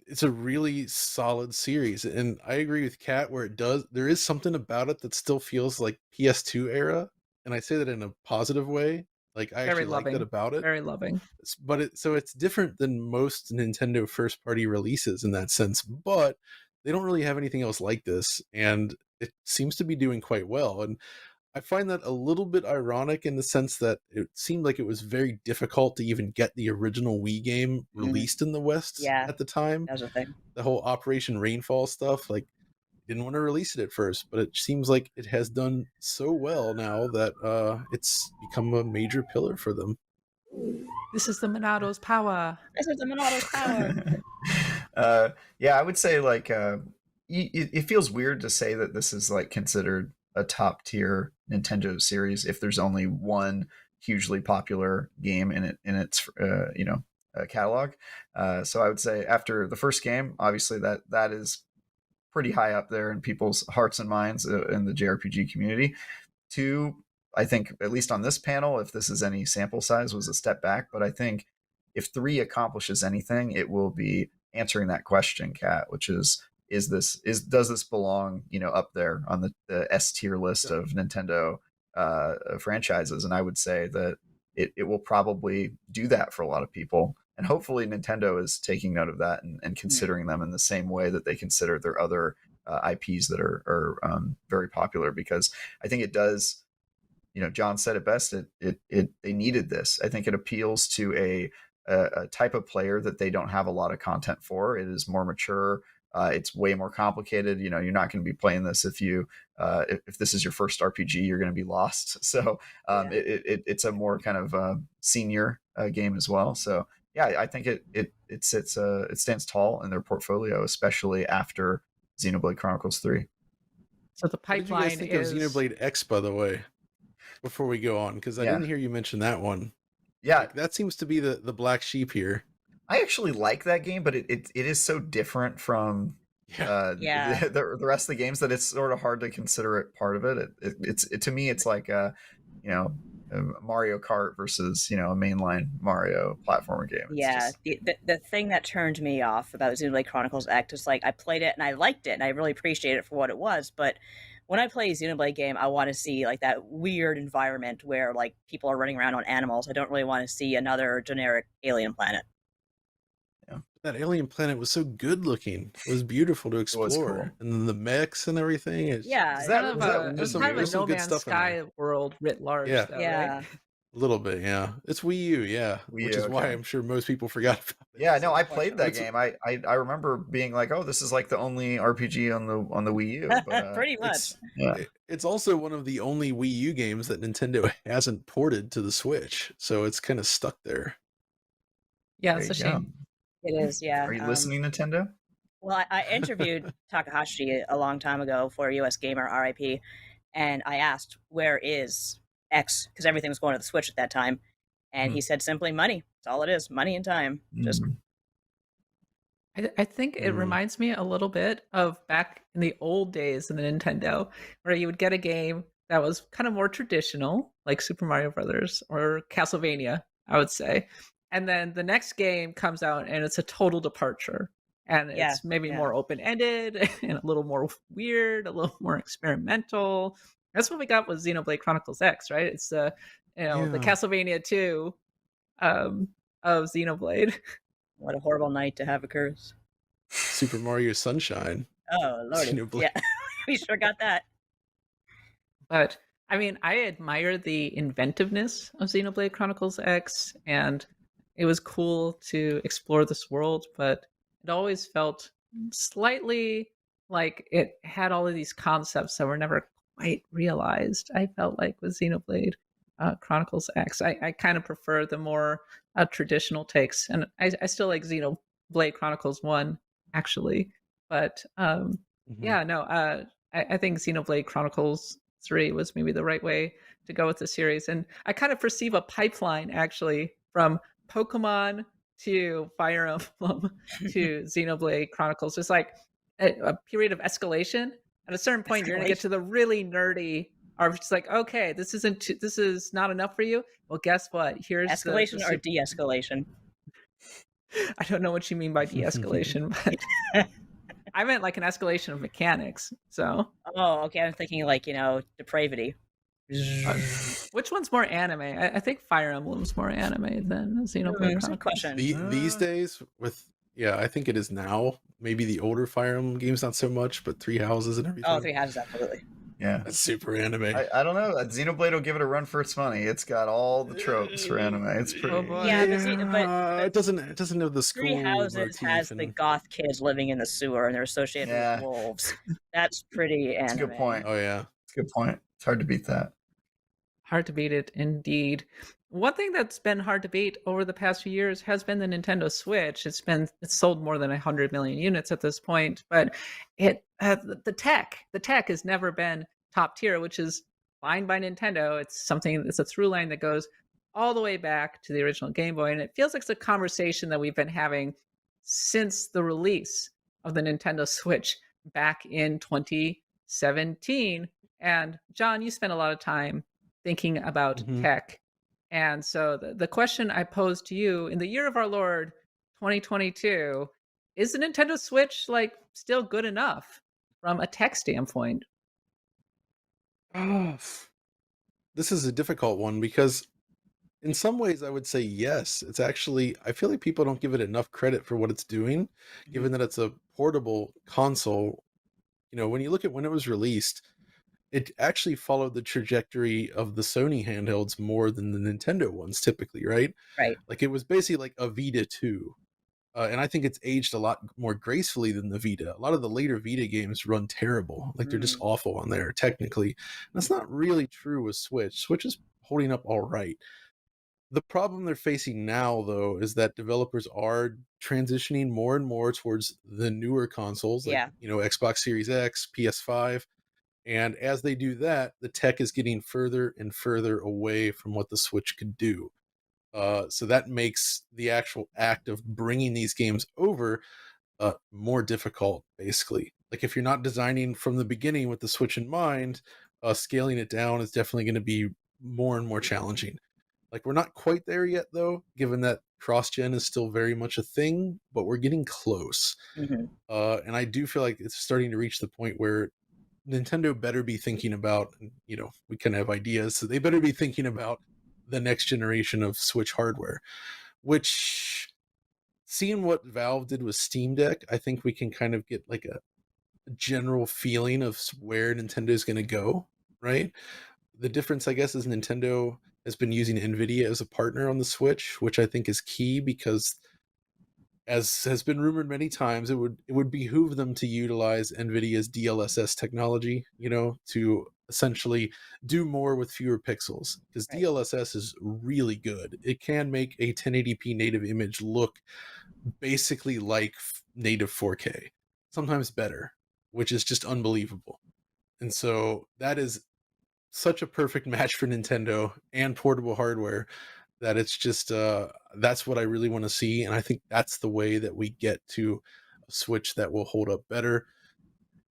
Speaker 3: it's a really solid series, and I agree with Kat where there is something about it that still feels like PS2 era, and I say that in a positive way. Like, I actually like that about it.
Speaker 1: Very loving.
Speaker 3: But it's different than most Nintendo first party releases in that sense, but they don't really have anything else like this, and it seems to be doing quite well. And I find that a little bit ironic in the sense that it seemed like it was very difficult to even get the original Wii game released in the West at the time.
Speaker 4: That was a thing.
Speaker 3: The whole Operation Rainfall stuff, like, didn't want to release it at first, but it seems like it has done so well now that it's become a major pillar for them.
Speaker 1: This is the Monato's power.
Speaker 4: This is the Monato's power.
Speaker 2: Yeah, I would say, like, it feels weird to say that this is like considered a top tier Nintendo series if there's only one hugely popular game in its catalog. So I would say after the first game, obviously that is pretty high up there in people's hearts and minds in the JRPG community. 2, I think, at least on this panel, if this is any sample size, was a step back. But I think if 3 accomplishes anything, it will be answering that question, Kat, which is does this belong, up there on the S tier list of Nintendo franchises? And I would say that it will probably do that for a lot of people. And hopefully Nintendo is taking note of that and considering them in the same way that they consider their other IPs that are very popular, because I think it does, John said it best. They needed this. I think it appeals to a type of player that they don't have a lot of content for. It is more mature. It's way more complicated. You're not going to be playing this if this is your first RPG, you're going to be lost. So it's a more kind of senior game as well. So yeah, I think it stands tall in their portfolio, especially after Xenoblade Chronicles 3.
Speaker 1: So the pipeline
Speaker 3: What did you guys think of Xenoblade X, by the way? Before we go on, because I didn't hear you mention that one.
Speaker 2: Yeah,
Speaker 3: like, that seems to be the black sheep here.
Speaker 2: I actually like that game, but it is so different from the rest of the games that it's sort of hard to consider it part of it. It's to me, it's like Mario Kart versus a mainline Mario platformer game.
Speaker 4: It's the thing that turned me off about Xenoblade Chronicles X is, like, I played it and I liked it and I really appreciated it for what it was, but when I play a Xenoblade game, I want to see, like, that weird environment where, like, people are running around on animals. I don't really want to see another generic alien planet.
Speaker 3: That alien planet was so good looking. It was beautiful to explore.
Speaker 2: Cool.
Speaker 3: And then the mechs and everything.
Speaker 1: It was kind of a No Man's Sky world writ large.
Speaker 3: Yeah.
Speaker 1: Though, right?
Speaker 3: A little bit, yeah. It's Wii U, yeah,
Speaker 2: Wii
Speaker 3: which
Speaker 2: U,
Speaker 3: is why
Speaker 2: okay.
Speaker 3: I'm sure most people forgot about it.
Speaker 2: Yeah,
Speaker 4: That's a
Speaker 2: no, I
Speaker 4: good
Speaker 2: played
Speaker 4: question.
Speaker 2: that
Speaker 3: What's
Speaker 2: game. I remember being like, oh, this is like the only RPG on the Wii U. But
Speaker 4: Pretty much.
Speaker 3: it's
Speaker 2: yeah,
Speaker 3: it's also one of the only Wii U games that Nintendo hasn't ported to the Switch, so it's kind of stuck there.
Speaker 1: Yeah,
Speaker 2: there
Speaker 1: it's a
Speaker 2: you go.
Speaker 1: shame.
Speaker 4: It is, yeah.
Speaker 2: Are you listening, Nintendo?
Speaker 4: Well, I interviewed Takahashi a long time ago for US Gamer, RIP, and I asked, where is X? Because everything was going to the Switch at that time. And he said simply money. That's all it is, money and time. Just
Speaker 2: Mm.
Speaker 1: I think it
Speaker 3: Mm.
Speaker 1: reminds me a little bit of back in the old days in the Nintendo, where you would get a game that was kind of more traditional, like Super Mario Brothers or Castlevania, I would say. And then the next game comes out and it's a total departure. And
Speaker 4: Yeah,
Speaker 1: it's maybe
Speaker 4: yeah.
Speaker 1: more open-ended and a little more weird, a little more experimental. That's what we got with Xenoblade Chronicles X, right? It's the the
Speaker 3: Yeah.
Speaker 1: Castlevania 2 of Xenoblade.
Speaker 4: What a horrible night to have a curse.
Speaker 3: Super Mario Sunshine.
Speaker 4: Oh, lordy.
Speaker 3: Xenoblade.
Speaker 4: Yeah, we sure got that.
Speaker 1: But I mean, I admire the inventiveness of Xenoblade Chronicles X, and it was cool to explore this world, but it always felt slightly like it had all of these concepts that were never quite realized. I felt like with Xenoblade Chronicles X, I kind of prefer the more traditional takes, and I still like Xenoblade Chronicles 1, actually. But
Speaker 3: Mhm.
Speaker 1: yeah, no, I think Xenoblade Chronicles 3 was maybe the right way to go with the series. And I kind of perceive a pipeline actually from Pokemon to Fire Emblem to Xenoblade Chronicles. Just like a period of escalation. At a certain point, you're going to get to the really nerdy. Or just like, okay, this is not enough for you. Well, guess what? Here's
Speaker 4: Escalation or de-escalation?
Speaker 1: I don't know what you mean by de-escalation, but I meant like an escalation of mechanics. So,
Speaker 4: Oh, okay. I'm thinking like, depravity.
Speaker 1: which one's more anime? I think Fire Emblem's more anime than Xenoblade
Speaker 4: That's a
Speaker 1: Chronicles.
Speaker 4: good question.
Speaker 3: These days, I think it is now. Maybe the older Fire Emblem games, not so much, but Three Houses and everything.
Speaker 4: Oh, Three Houses, absolutely.
Speaker 2: Yeah,
Speaker 3: That's super anime.
Speaker 2: I don't know. Xenoblade will give it a run for its money. It's got all the tropes for anime. It's pretty.
Speaker 1: Oh boy.
Speaker 4: Yeah, but
Speaker 3: it doesn't have the school
Speaker 4: Three Houses
Speaker 3: motif
Speaker 4: has the goth kids living in the sewer and they're associated
Speaker 2: Yeah.
Speaker 4: with wolves. That's pretty anime.
Speaker 2: That's a good point.
Speaker 3: Oh yeah,
Speaker 2: It's a good point. It's hard to beat that.
Speaker 1: Hard to beat it, indeed. One thing that's been hard to beat over the past few years has been the Nintendo Switch. It's sold more than 100 million units at this point, but the tech has never been top tier, which is fine by Nintendo. It's a through line that goes all the way back to the original Game Boy, and it feels like it's a conversation that we've been having since the release of the Nintendo Switch back in 2017. And John, you spent a lot of time thinking about
Speaker 3: Mhm.
Speaker 1: tech. And so the question I pose to you in the year of our Lord 2022, is the Nintendo Switch like still good enough from a tech standpoint?
Speaker 3: This is a difficult one because in some ways I would say yes. It's actually, I feel like people don't give it enough credit for what it's doing, given that it's a portable console. When you look at when it was released, it actually followed the trajectory of the Sony handhelds more than the Nintendo ones typically, right?
Speaker 4: Right.
Speaker 3: Like it was basically like a Vita 2. And I think it's aged a lot more gracefully than the Vita. A lot of the later Vita games run terrible. Like they're just awful on there technically. And that's not really true with Switch. Switch is holding up all right. The problem they're facing now, though, is that developers are transitioning more and more towards the newer consoles, like Xbox Series X, PS5. And as they do that, the tech is getting further and further away from what the Switch could do. So that makes the actual act of bringing these games over more difficult, basically. Like if you're not designing from the beginning with the Switch in mind, scaling it down is definitely going to be more and more challenging. Like we're not quite there yet, though, given that cross-gen is still very much a thing, but we're getting close.
Speaker 4: Mm-hmm.
Speaker 3: And I do feel like it's starting to reach the point where Nintendo better be thinking about, we kind of have ideas, so they better be thinking about the next generation of Switch hardware, which, seeing what Valve did with Steam Deck, I think we can kind of get like a general feeling of where Nintendo is going to go, right? the difference, I guess, is Nintendo has been using NVIDIA as a partner on the Switch, which I think is key because, as has been rumored many times, it would behoove them to utilize NVIDIA's DLSS technology, to essentially do more with fewer pixels. Because
Speaker 4: Right.
Speaker 3: DLSS is really good. It can make a 1080p native image look basically like native 4K, sometimes better, which is just unbelievable. And so that is such a perfect match for Nintendo and portable hardware that it's just that's what I really want to see, and I think that's the way that we get to a Switch that will hold up better.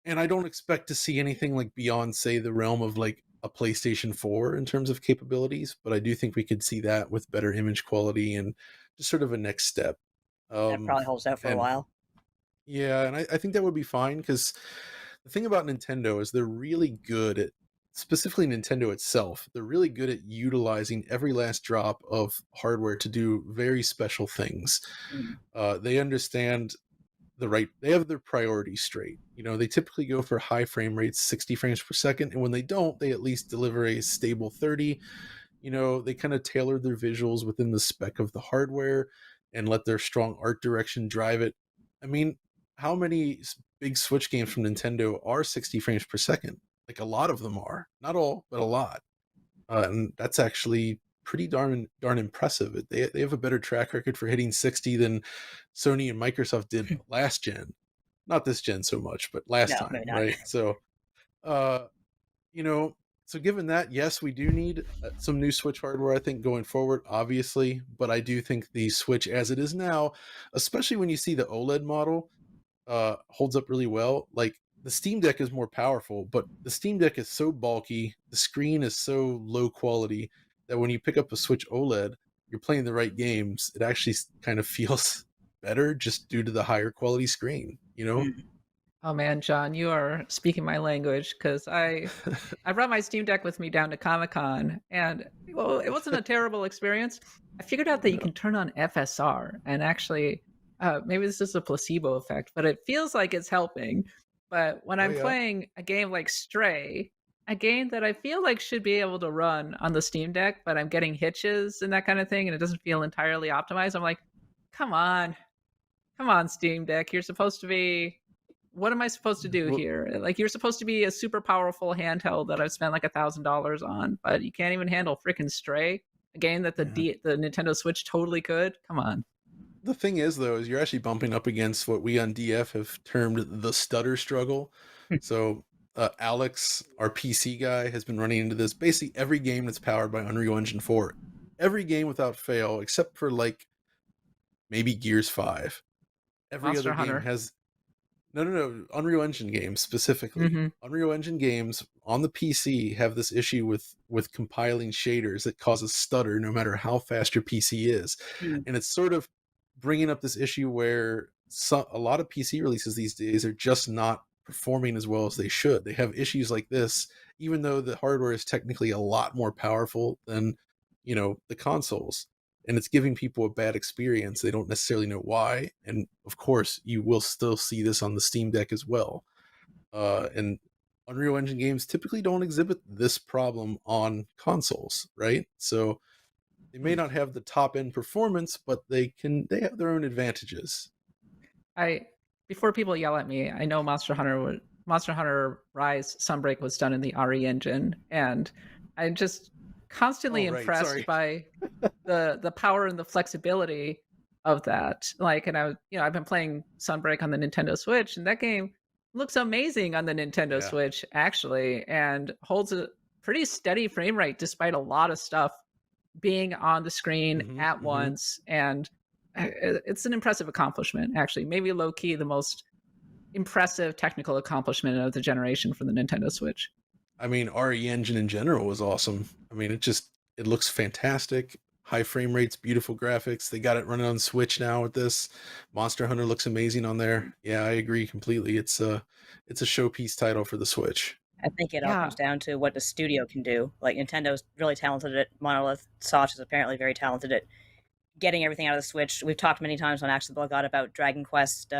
Speaker 3: And I don't expect to see anything like beyond, say, the realm of like a PlayStation 4 in terms of capabilities, but I do think we could see that with better image quality and just sort of a next step.
Speaker 4: That probably holds out for a
Speaker 3: And
Speaker 4: while.
Speaker 3: yeah, and I think that would be fine because the thing about Nintendo is they're really good at, specifically Nintendo itself, they're really good at utilizing every last drop of hardware to do very special things.
Speaker 4: Mm.
Speaker 3: They understand they have their priorities straight. They typically go for high frame rates, 60 frames per second, and when they don't, they at least deliver a stable 30. They kind of tailor their visuals within the spec of the hardware and let their strong art direction drive it. I mean, how many big Switch games from Nintendo are 60 frames per second? Like, a lot of them are. Not all, but a lot. And that's actually pretty darn impressive. They have a better track record for hitting 60 than Sony and Microsoft did last gen. Not this gen so much, but last
Speaker 4: No,
Speaker 3: time,
Speaker 4: maybe not.
Speaker 3: right? So, uh, you know, so given that, yes, we do need some new Switch hardware, I think, going forward, obviously. But I do think the Switch as it is now, especially when you see the OLED model, holds up really well. Like, the Steam Deck is more powerful, but the Steam Deck is so bulky, the screen is so low quality that when you pick up a Switch OLED, you're playing the right games. It actually kind of feels better just due to the higher quality screen,
Speaker 4: Mm.
Speaker 1: Oh man, John, you are speaking my language because I brought my Steam Deck with me down to Comic-Con, and well, it wasn't a terrible experience. I figured out that you
Speaker 3: Yeah.
Speaker 1: can turn on FSR, and actually, maybe this is a placebo effect, but it feels like it's helping. But when
Speaker 3: Oh
Speaker 1: I'm
Speaker 3: yeah.
Speaker 1: playing a game like Stray, a game that I feel like should be able to run on the Steam Deck, but I'm getting hitches and that kind of thing, and it doesn't feel entirely optimized, I'm like, come on, come on, Steam Deck, you're supposed to be, what am I supposed to do
Speaker 3: Well,
Speaker 1: here? Like, you're supposed to be a super powerful handheld that I've spent like $1,000 on, but you can't even handle freaking Stray, a game that
Speaker 3: yeah.
Speaker 1: the Nintendo Switch totally could. Come on.
Speaker 3: The thing is, though, is you're actually bumping up against what we on DF have termed the stutter struggle. So Alex, our PC guy, has been running into this. Basically, every game that's powered by Unreal Engine 4, every game without fail, except for like maybe Gears 5, every
Speaker 1: Monster
Speaker 3: other game
Speaker 1: Hunter.
Speaker 3: has no, Unreal Engine games specifically.
Speaker 1: Mm-hmm.
Speaker 3: Unreal Engine games on the PC have this issue with compiling shaders that causes stutter no matter how fast your PC is.
Speaker 4: Mm.
Speaker 3: And it's sort of bringing up this issue where a lot of PC releases these days are just not performing as well as they should. They have issues like this, even though the hardware is technically a lot more powerful than, the consoles. And it's giving people a bad experience. They don't necessarily know why. And of course, you will still see this on the Steam Deck as well. And Unreal Engine games typically don't exhibit this problem on consoles, right? So they may not have the top end performance, but they have their own advantages.
Speaker 1: Before people yell at me, I know Monster Hunter Rise Sunbreak was done in the RE engine, and I'm just constantly
Speaker 3: Right.
Speaker 1: impressed
Speaker 3: Sorry.
Speaker 1: by the power and the flexibility of that. Like, and I've been playing Sunbreak on the Nintendo Switch, and that game looks amazing on the Nintendo
Speaker 3: Yeah.
Speaker 1: Switch actually, and holds a pretty steady frame rate despite a lot of stuff being on the screen at once. And it's an impressive accomplishment, actually. Maybe low key the most impressive technical accomplishment of the generation for the Nintendo Switch.
Speaker 3: I mean, RE Engine in general was awesome. I mean, it looks fantastic. High frame rates, beautiful graphics. They got it running on Switch now with this. Monster Hunter looks amazing on there. Yeah, I agree completely. It's a showpiece title for the Switch.
Speaker 4: I think it all
Speaker 1: Yeah.
Speaker 4: comes down to what the studio can do. Like, Nintendo's really talented at Monolith. Soft is apparently very talented at getting everything out of the Switch. We've talked many times on Actual Blogout about Dragon Quest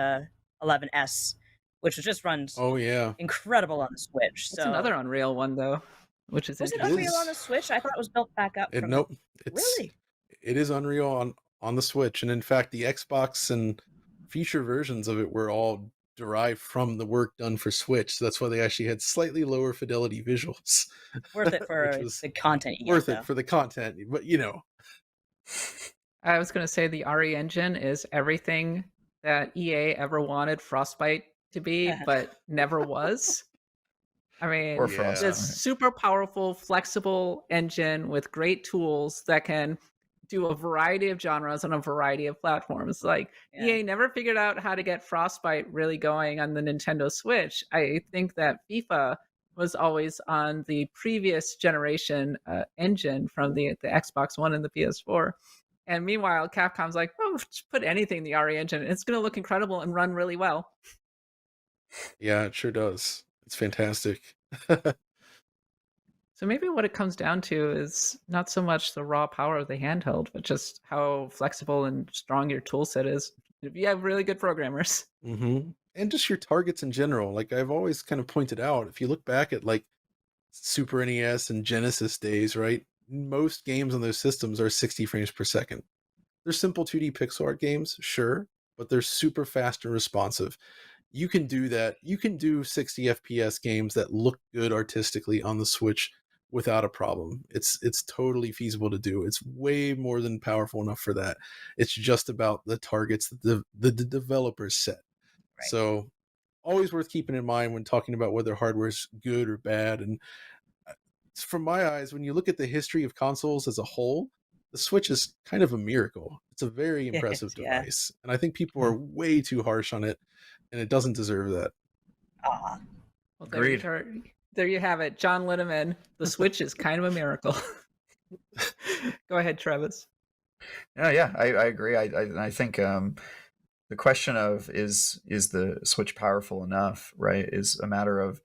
Speaker 4: 11S, which just runs
Speaker 3: Oh yeah.
Speaker 4: incredible on the Switch.
Speaker 1: That's
Speaker 4: So
Speaker 1: another Unreal one, though. which is
Speaker 4: Was it
Speaker 1: interesting.
Speaker 4: Unreal on the Switch? I thought it was built back up. From
Speaker 3: Nope.
Speaker 4: Really?
Speaker 3: It is Unreal on the Switch, and in fact, the Xbox and future versions of it were all derived from the work done for Switch. So that's why they actually had slightly lower fidelity visuals,
Speaker 4: Worth it
Speaker 3: which
Speaker 4: for
Speaker 3: was
Speaker 4: the content you
Speaker 3: worth
Speaker 4: get,
Speaker 3: it
Speaker 4: though.
Speaker 3: for the content. But you know,
Speaker 1: I was going to say the RE engine is everything that EA ever wanted Frostbite to be, but never was. I mean,
Speaker 2: Or
Speaker 3: Yeah.
Speaker 2: Frost.
Speaker 1: this
Speaker 2: right?
Speaker 1: super powerful, flexible engine with great tools that can do a variety of genres on a variety of platforms. Like
Speaker 4: Yeah.
Speaker 1: EA never figured out how to get Frostbite really going on the Nintendo Switch. I think that FIFA was always on the previous generation engine from the Xbox One and the PS4. And meanwhile, Capcom's like, oh, just put anything in the RE engine. It's going to look incredible and run really well.
Speaker 3: Yeah, it sure does. It's fantastic.
Speaker 1: So maybe what it comes down to is not so much the raw power of the handheld, but just how flexible and strong your tool set is. If you have really good programmers.
Speaker 3: Mm-hmm. And just your targets in general. Like I've always kind of pointed out, if you look back at like Super NES and Genesis days, right? Most games on those systems are 60 frames per second. They're simple 2D pixel art games, sure, but they're super fast and responsive. You can do that. You can do 60 FPS games that look good artistically on the Switch without a problem. It's totally feasible to do. It's way more than powerful enough for that. It's just about the targets that the developers set.
Speaker 4: Right.
Speaker 3: So always worth keeping in mind when talking about whether hardware's good or bad. And from my eyes, when you look at the history of consoles as a whole, the Switch is kind of a miracle. It's a very impressive
Speaker 4: Yeah.
Speaker 3: device. And I think people are way too harsh on it, and it doesn't deserve that.
Speaker 4: Aw.
Speaker 1: Well,
Speaker 2: Agreed.
Speaker 1: there you have it. John Linneman. The Switch is kind of a miracle. Go ahead, Travis.
Speaker 2: Yeah, I agree. I think the question of is the Switch powerful enough, right, is a matter of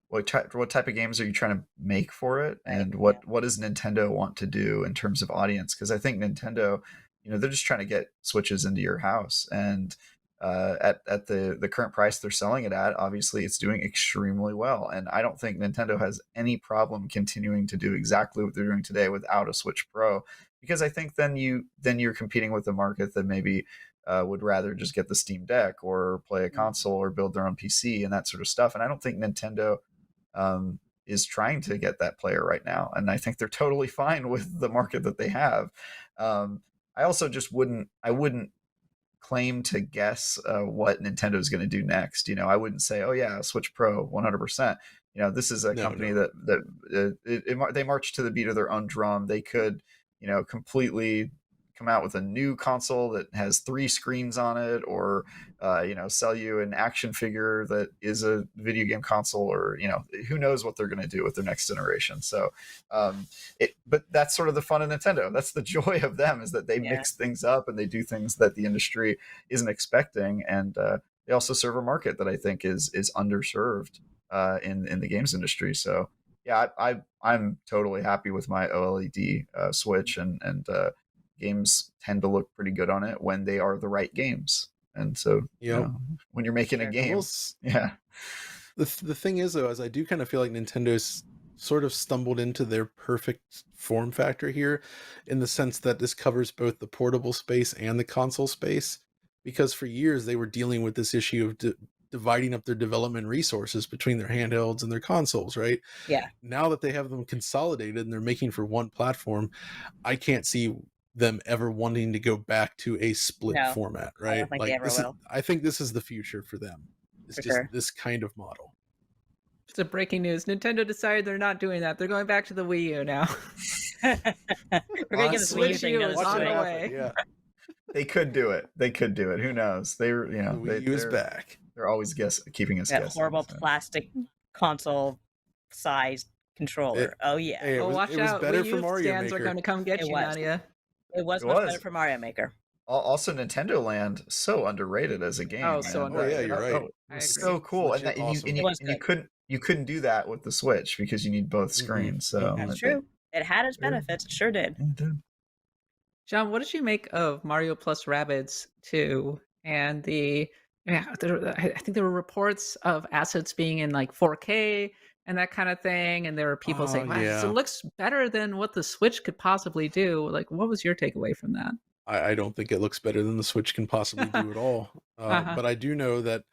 Speaker 2: what type of games are you trying to make for it,
Speaker 4: Right,
Speaker 2: and what does Nintendo want to do in terms of audience? Because I think Nintendo, they're just trying to get Switches into your house, and at the current price they're selling it at, obviously it's doing extremely well, and I don't think Nintendo has any problem continuing to do exactly what they're doing today without a Switch Pro, because I think then you're competing with a market that maybe would rather just get the Steam Deck or play a console or build their own PC and that sort of stuff. And I don't think Nintendo is trying to get that player right now. And I think they're totally fine with the market that they have. I also just wouldn't claim to guess what Nintendo is going to do next. I wouldn't say, oh yeah, Switch Pro 100%. This is a company that they march to the beat of their own drum. They could, completely come out with a new console that has 3 screens on it, or sell you an action figure that is a video game console, or who knows what they're going to do with their next generation. So but that's sort of the fun of Nintendo. That's the joy of them, is that they mix things up and they do things that the industry isn't expecting, and they also serve a market that I think is underserved in the games industry. So yeah, I'm totally happy with my OLED Switch, and games tend to look pretty good on it when they are the right games. And so, when you're making a game,
Speaker 3: The thing is, though, is I do kind of feel like Nintendo's sort of stumbled into their perfect form factor here, in the sense that this covers both the portable space and the console space, because for years they were dealing with this issue of dividing up their development resources between their handhelds and their consoles, right?
Speaker 4: Yeah.
Speaker 3: Now that they have them consolidated and they're making for one platform, I can't see them ever wanting to go back to a split format, right?
Speaker 4: I don't think they ever will.
Speaker 3: I think this is the future for them. It's just this kind of model.
Speaker 1: It's a breaking news. Nintendo decided they're not doing that. They're going back to the Wii U now.
Speaker 4: We're gonna get this Wii U
Speaker 1: Switch
Speaker 4: thing
Speaker 1: U
Speaker 4: done
Speaker 1: is
Speaker 4: this
Speaker 1: on
Speaker 4: way.
Speaker 1: the way.
Speaker 3: Yeah,
Speaker 2: they could do it. Who knows?
Speaker 3: the Wii U is back.
Speaker 2: They're always keeping us
Speaker 4: That
Speaker 2: guessing.
Speaker 4: horrible plastic console sized controller.
Speaker 3: Hey, it was
Speaker 1: watch out.
Speaker 3: better
Speaker 1: Wii
Speaker 3: for
Speaker 1: U
Speaker 3: Mario
Speaker 1: stands
Speaker 3: Maker.
Speaker 1: are going to come get
Speaker 4: It
Speaker 1: you,
Speaker 4: was.
Speaker 1: Nadia.
Speaker 4: It was
Speaker 2: It
Speaker 4: much
Speaker 2: was.
Speaker 4: better for Mario Maker.
Speaker 2: Also, Nintendo Land, so underrated as a game.
Speaker 1: Oh, so
Speaker 2: man.
Speaker 1: underrated.
Speaker 3: you're right.
Speaker 2: Oh,
Speaker 1: I
Speaker 2: it was
Speaker 1: agree.
Speaker 2: so cool, and,
Speaker 3: Legit awesome.
Speaker 4: It was
Speaker 2: you couldn't do that with the Switch because you need both screens. So
Speaker 4: That's true. It had its benefits. It sure did.
Speaker 1: John, what did you make of Mario plus Rabbids 2 and I think there were reports of assets being in like 4K and that kind of thing. And there were people saying, wow,
Speaker 3: Yeah.
Speaker 1: it looks better than what the Switch could possibly do. Like, what was your takeaway from that?
Speaker 3: I don't think it looks better than the Switch can possibly do at all.
Speaker 1: Uh-huh.
Speaker 3: But I do know that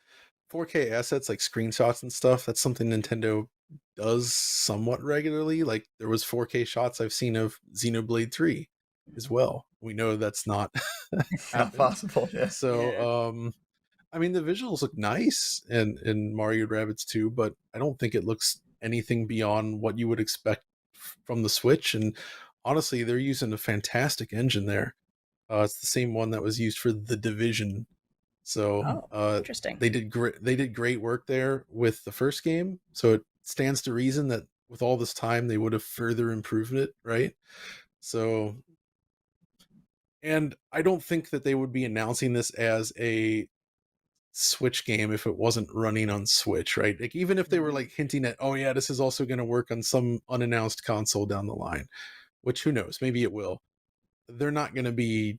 Speaker 3: 4K assets like screenshots and stuff, that's something Nintendo does somewhat regularly. Like there was 4K shots I've seen of Xenoblade 3 as well. We know that's not
Speaker 2: Not
Speaker 3: happened.
Speaker 2: possible. Yeah.
Speaker 3: So I mean the visuals look nice in Mario Rabbids 2, but I don't think it looks anything beyond what you would expect from the Switch. And honestly, they're using a fantastic engine there. It's the same one that was used for The Division. So
Speaker 4: Interesting.
Speaker 3: they did great work there with the first game. So it stands to reason that with all this time they would have further improved it, right? So, and I don't think that they would be announcing this as a Switch game if it wasn't running on Switch, right? Like even if they were like hinting at, oh yeah, this is also going to work on some unannounced console down the line, which who knows, maybe it will. They're not going to be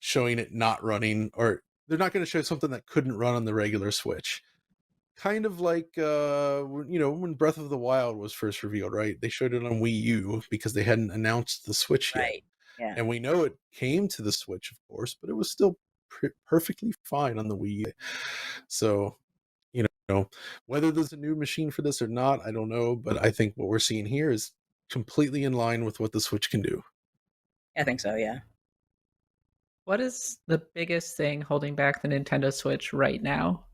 Speaker 3: showing it not running, or they're not going to show something that couldn't run on the regular Switch. Kind of like when Breath of the Wild was first revealed, right? They showed it on Wii U because they hadn't announced the Switch yet.
Speaker 4: Right. Yeah.
Speaker 3: And we know it came to the Switch, of course, but it was still perfectly fine on the Wii U. So, whether there's a new machine for this or not, I don't know, but I think what we're seeing here is completely in line with what the Switch can do.
Speaker 4: I think so, yeah.
Speaker 1: What is the biggest thing holding back the Nintendo Switch right now?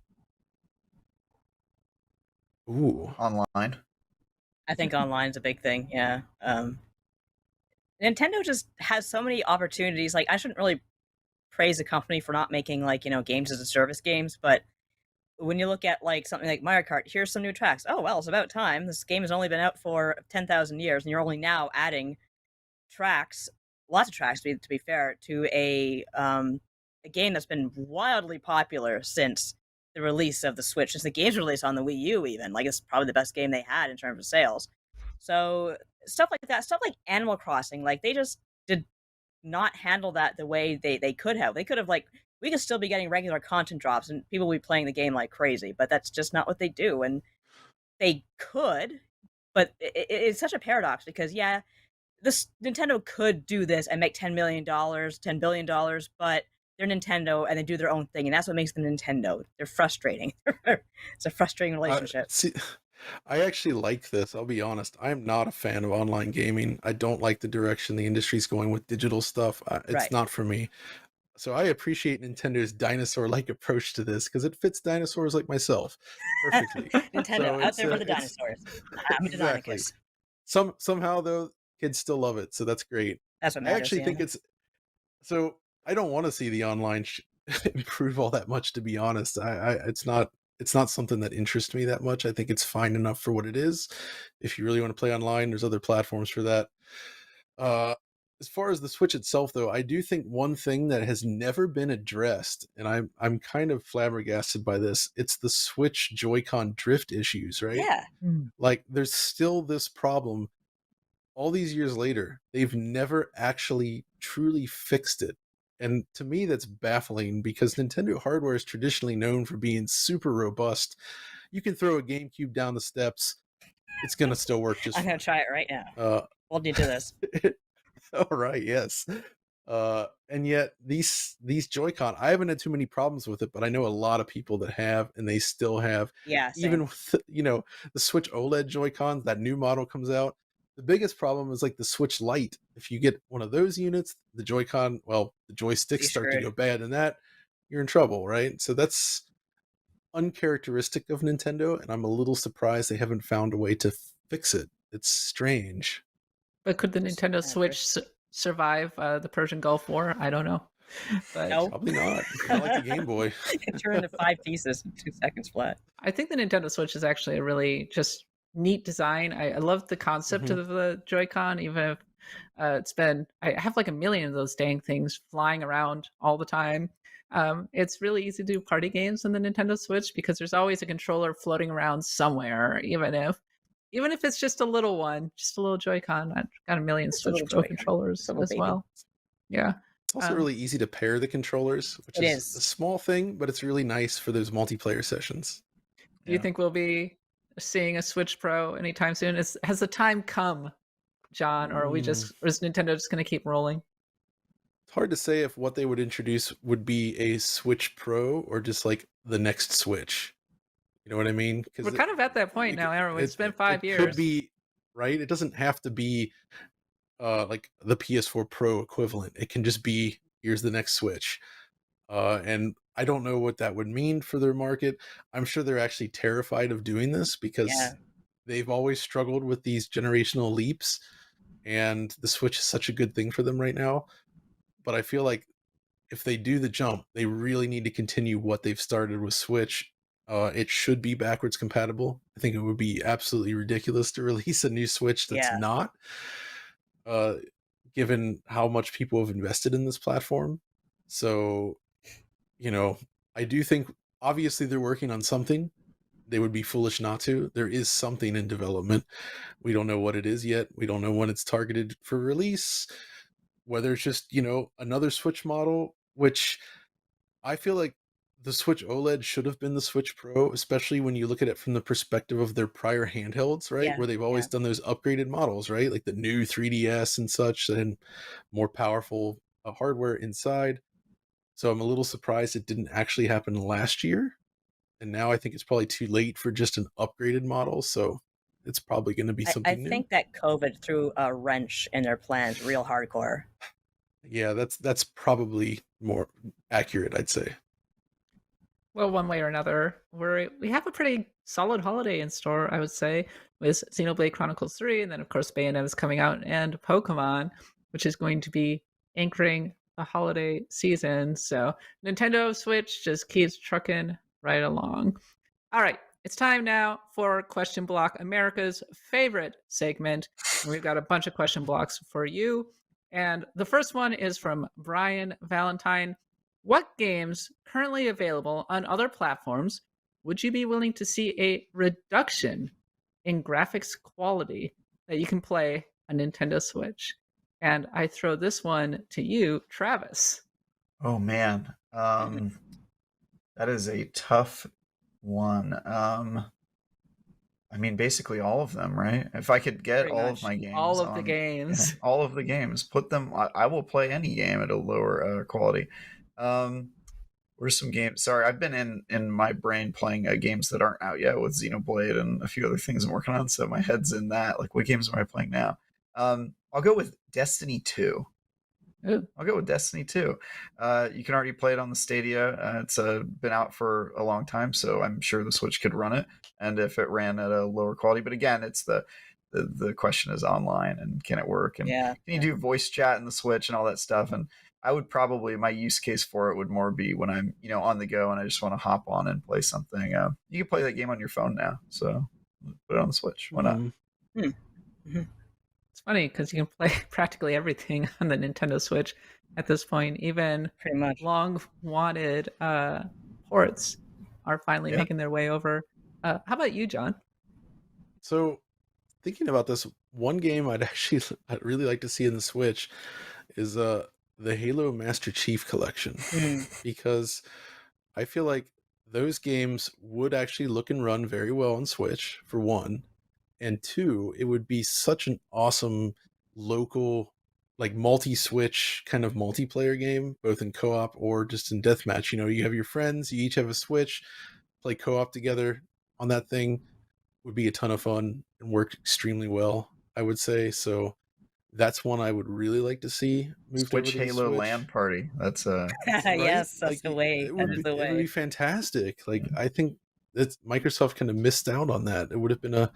Speaker 3: Ooh.
Speaker 2: Online.
Speaker 4: I think online's a big thing, yeah. Nintendo just has so many opportunities. Like, I shouldn't really praise the company for not making, like, games as a service games, but when you look at, like, something like Mario Kart, here's some new tracks. Oh, well, it's about time. This game has only been out for 10,000 years, and you're only now adding tracks, lots of tracks, to be fair, to a game that's been wildly popular since the release of the Switch, since the game's released on the Wii U even. Like, it's probably the best game they had in terms of sales. So stuff like that, stuff like Animal Crossing, like they just did not handle that the way they could have. They could have, like, we could still be getting regular content drops and people will be playing the game like crazy, but that's just not what they do. And they could, but it's such a paradox because, yeah, this Nintendo could do this and make $10 million, $10 billion, but they're Nintendo and they do their own thing, and that's what makes them Nintendo. They're frustrating. It's a frustrating relationship.
Speaker 3: See, I actually like this. I'll be honest. I'm not a fan of online gaming. I don't like the direction the industry's going with digital stuff. It's
Speaker 4: Right.
Speaker 3: not for me. So I appreciate Nintendo's dinosaur-like approach to this because it fits dinosaurs like myself perfectly.
Speaker 4: Nintendo,
Speaker 3: So
Speaker 4: out there for the dinosaurs. I'm a
Speaker 3: exactly.
Speaker 4: Deinonychus.
Speaker 3: Somehow though, kids still love it, so that's great.
Speaker 4: That's what
Speaker 3: I
Speaker 4: matters.
Speaker 3: actually
Speaker 4: yeah.
Speaker 3: think it's so. I don't want to see the online improve all that much, to be honest. It's not something that interests me that much. I think it's fine enough for what it is. If you really want to play online, there's other platforms for that. As far as the Switch itself, though, I do think one thing that has never been addressed, and I'm kind of flabbergasted by this, it's the Switch Joy-Con drift issues, right?
Speaker 4: Yeah.
Speaker 3: Like, there's still this problem. All these years later, they've never actually truly fixed it. And to me, that's baffling because Nintendo hardware is traditionally known for being super robust. You can throw a GameCube down the steps, it's going to still work just
Speaker 4: I'm
Speaker 3: fine.
Speaker 4: going to try it right now. Hold you to this.
Speaker 3: All right, yes. And yet these Joy-Con, I haven't had too many problems with it, but I know a lot of people that have, and they still have.
Speaker 4: Yeah, same.
Speaker 3: Even with the Switch OLED Joy-Cons, that new model comes out. The biggest problem is like the Switch Lite. If you get one of those units, the Joy-Con, well, the joysticks start to go bad, and that you're in trouble, right? So that's uncharacteristic of Nintendo, and I'm a little surprised they haven't found a way to fix it. It's strange.
Speaker 1: But could the Nintendo Switch survive the Persian Gulf War? I don't know. But
Speaker 4: No.
Speaker 3: Probably not. Not like the Game Boy.
Speaker 4: It turned into 5 pieces in 2 seconds flat.
Speaker 1: I think the Nintendo Switch is actually a really just neat design. I love the concept of the Joy-Con, even if I have like a million of those dang things flying around all the time. It's really easy to do party games on the Nintendo Switch because there's always a controller floating around somewhere, even if it's just a little one, just a little Joy-Con. I've got a million Switch Pro controllers as well. Yeah.
Speaker 3: It's also really easy to pair the controllers, which is a small thing, but it's really nice for those multiplayer sessions.
Speaker 1: Do you think we'll be seeing a Switch Pro anytime soon? Has the time come, John, or is Nintendo just going to keep rolling?
Speaker 3: It's hard to say if what they would introduce would be a Switch Pro or just like the next Switch. You know what I mean?
Speaker 1: We're
Speaker 3: Because
Speaker 1: kind of at that point now, aren't we? It's been 5
Speaker 3: it could
Speaker 1: years.
Speaker 3: be, right? It doesn't have to be like the PS4 Pro equivalent. It can just be, here's the next Switch. And I don't know what that would mean for their market. I'm sure they're actually terrified of doing this because
Speaker 4: Yeah.
Speaker 3: they've always struggled with these generational leaps, and the Switch is such a good thing for them right now. But I feel like if they do the jump, they really need to continue what they've started with Switch. It should be backwards compatible. I think it would be absolutely ridiculous to release a new Switch that's
Speaker 4: Yeah.
Speaker 3: not, given how much people have invested in this platform. So, you know, I do think obviously they're working on something. They would be foolish not to. There is something in development. We don't know what it is yet. We don't know when it's targeted for release, whether it's just, another Switch model, which I feel like the Switch OLED should have been the Switch Pro, especially when you look at it from the perspective of their prior handhelds, right?
Speaker 4: Yeah,
Speaker 3: Where they've always
Speaker 4: yeah.
Speaker 3: done those upgraded models, right? Like the new 3DS and such, and more powerful hardware inside. So I'm a little surprised it didn't actually happen last year. And now I think it's probably too late for just an upgraded model. So it's probably going to be
Speaker 4: I
Speaker 3: something new.
Speaker 4: think that COVID threw a wrench in their plans real hardcore.
Speaker 3: Yeah, that's probably more accurate, I'd say.
Speaker 1: Well, one way or another, we have a pretty solid holiday in store, I would say, with Xenoblade Chronicles 3, and then of course Bayonetta is coming out, and Pokemon, which is going to be anchoring the holiday season. So Nintendo Switch just keeps trucking right along. All right, it's time now for Question Block, America's favorite segment. And we've got a bunch of question blocks for you. And the first one is from Brian Valentine. What games currently available on other platforms would you be willing to see a reduction in graphics quality that you can play on Nintendo Switch? And I throw this one to you, Travis.
Speaker 2: Oh man, that is a tough one. I mean, basically all of them, right? If I could get
Speaker 1: Pretty
Speaker 2: all
Speaker 1: much
Speaker 2: of my games,
Speaker 1: all of the games.
Speaker 2: all of the games, put them. I will play any game at a lower quality. Where's some games? Sorry, I've been in my brain playing games that aren't out yet with Xenoblade and a few other things I'm working on. So my head's in that. Like, what games am I playing now? I'll go with Destiny 2.
Speaker 1: Ooh.
Speaker 2: I'll go with Destiny 2. You can already play it on the Stadia. It's been out for a long time, so I'm sure the Switch could run it. And if it ran at a lower quality, but again, it's the question is online and can it work? And
Speaker 4: Yeah.
Speaker 2: can you do voice chat in the Switch and all that stuff? And I would probably, my use case for it would more be when I'm, on the go and I just want to hop on and play something. You can play that game on your phone now, so put it on the Switch. Why not?
Speaker 1: It's funny because you can play practically everything on the Nintendo Switch at this point. Even
Speaker 4: Pretty much.
Speaker 1: long wanted ports are finally
Speaker 2: Yeah.
Speaker 1: making their way over. How about you, John?
Speaker 3: So thinking about this, one game I'd really like to see in the Switch is the Halo Master Chief Collection, because I feel like those games would actually look and run very well on Switch, for one, and two, it would be such an awesome local, like multi-Switch kind of multiplayer game, both in co-op or just in deathmatch. You have your friends, you each have a Switch, play co-op together on that thing. Would be a ton of fun and work extremely well, I would say. So that's one I would really like to see moved
Speaker 2: Switch
Speaker 3: over to
Speaker 2: Halo
Speaker 3: the Switch.
Speaker 2: LAN party. That's
Speaker 3: Right?
Speaker 4: Yes, that's
Speaker 3: Like,
Speaker 4: the way.
Speaker 3: It
Speaker 4: That
Speaker 3: would
Speaker 4: is
Speaker 3: be,
Speaker 4: the
Speaker 3: it would
Speaker 4: way.
Speaker 3: be fantastic. Like, I think that Microsoft kind of missed out on that. It would have been a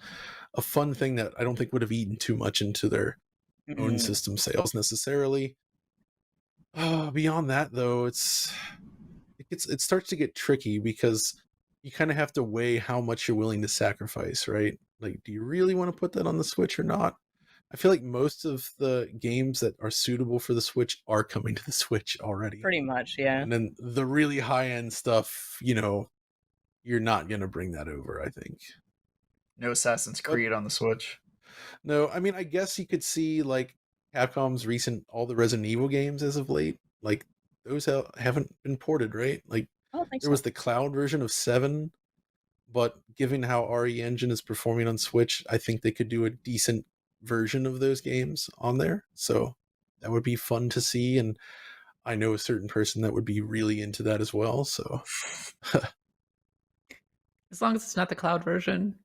Speaker 3: fun thing that I don't think would have eaten too much into their own system sales necessarily. Beyond that, though, it starts to get tricky because you kind of have to weigh how much you're willing to sacrifice, right? Like, do you really want to put that on the Switch or not? I feel like most of the games that are suitable for the Switch are coming to the Switch already.
Speaker 4: Pretty much, yeah.
Speaker 3: And then the really high-end stuff, you're not going to bring that over, I think.
Speaker 2: No Assassin's Creed on the Switch.
Speaker 3: No, I mean, I guess you could see, like, Capcom's all the Resident Evil games as of late. Like, those haven't been ported, right? Like,
Speaker 4: I don't think
Speaker 3: there
Speaker 4: so.
Speaker 3: was the cloud version of 7, but given how RE Engine is performing on Switch, I think they could do a decent version of those games on there. So that would be fun to see, and I know a certain person that would be really into that as well. So
Speaker 1: As long as it's not the cloud version.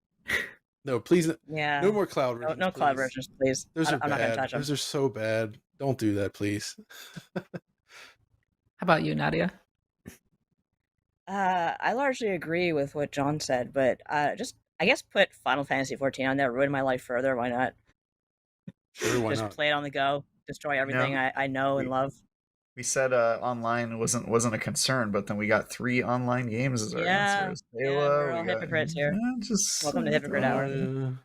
Speaker 3: no, please,
Speaker 4: Yeah.
Speaker 3: no more cloud
Speaker 4: No,
Speaker 3: versions.
Speaker 4: no cloud
Speaker 3: please.
Speaker 4: versions, please.
Speaker 3: Those are
Speaker 4: I'm not going to
Speaker 3: bad.
Speaker 4: touch them.
Speaker 3: Those are so bad. Don't do that, please.
Speaker 1: How about you, Nadia?
Speaker 4: I largely agree with what John said, but just I guess put Final Fantasy 14 on there, ruin my life further. Why not?
Speaker 3: Sure, why
Speaker 4: Just
Speaker 3: not?
Speaker 4: play it on the go, destroy everything I know and love.
Speaker 2: We said online wasn't a concern, but then we got 3 online games as our answers.
Speaker 4: Yeah,
Speaker 2: Halo,
Speaker 4: we're all hypocrites here. Welcome to Hypocrite Hour.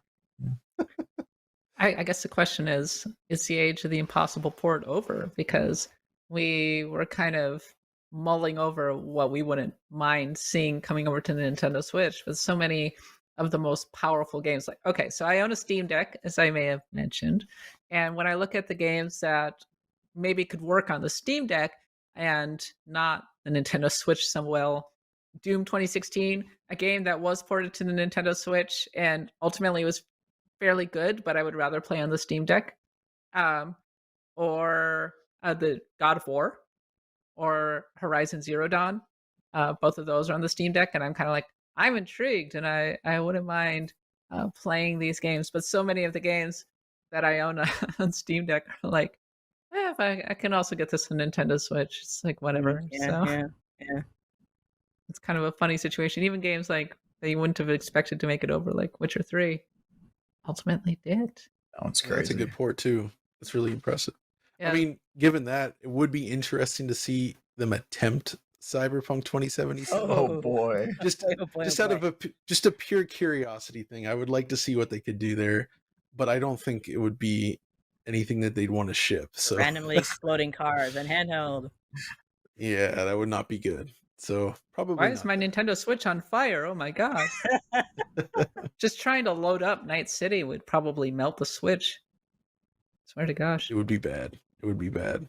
Speaker 1: I guess the question is the age of the impossible port over? Because we were kind of mulling over what we wouldn't mind seeing coming over to the Nintendo Switch with so many of the most powerful games. Like, okay, so I own a Steam Deck, as I may have mentioned, and when I look at the games that maybe could work on the Steam Deck and not the Nintendo Switch, Doom 2016, a game that was ported to the Nintendo Switch and ultimately was fairly good, but I would rather play on the Steam Deck. Or the God of War, or Horizon Zero Dawn. Both of those are on the Steam Deck, and I'm kind of like, I'm intrigued, and I wouldn't mind playing these games. But so many of the games that I own on Steam Deck are like, if I can also get this on Nintendo Switch. It's like whatever.
Speaker 4: Yeah.
Speaker 1: It's kind of a funny situation. Even games like that you wouldn't have expected to make it over, like Witcher 3, ultimately did.
Speaker 2: That one's crazy.
Speaker 3: That's a good port too. That's really impressive.
Speaker 1: Yeah.
Speaker 3: I mean, given that, it would be interesting to see them attempt Cyberpunk 2077.
Speaker 2: Oh boy.
Speaker 3: Just out of a pure curiosity thing, I would like to see what they could do there, but I don't think it would be anything that they'd want to ship. So
Speaker 4: randomly exploding cars and handheld.
Speaker 3: Yeah, that would not be good. So probably.
Speaker 1: Why is my Nintendo Switch on fire? Oh my god! Just trying to load up Night City would probably melt the Switch. Swear to gosh.
Speaker 3: It would be bad. It would be bad.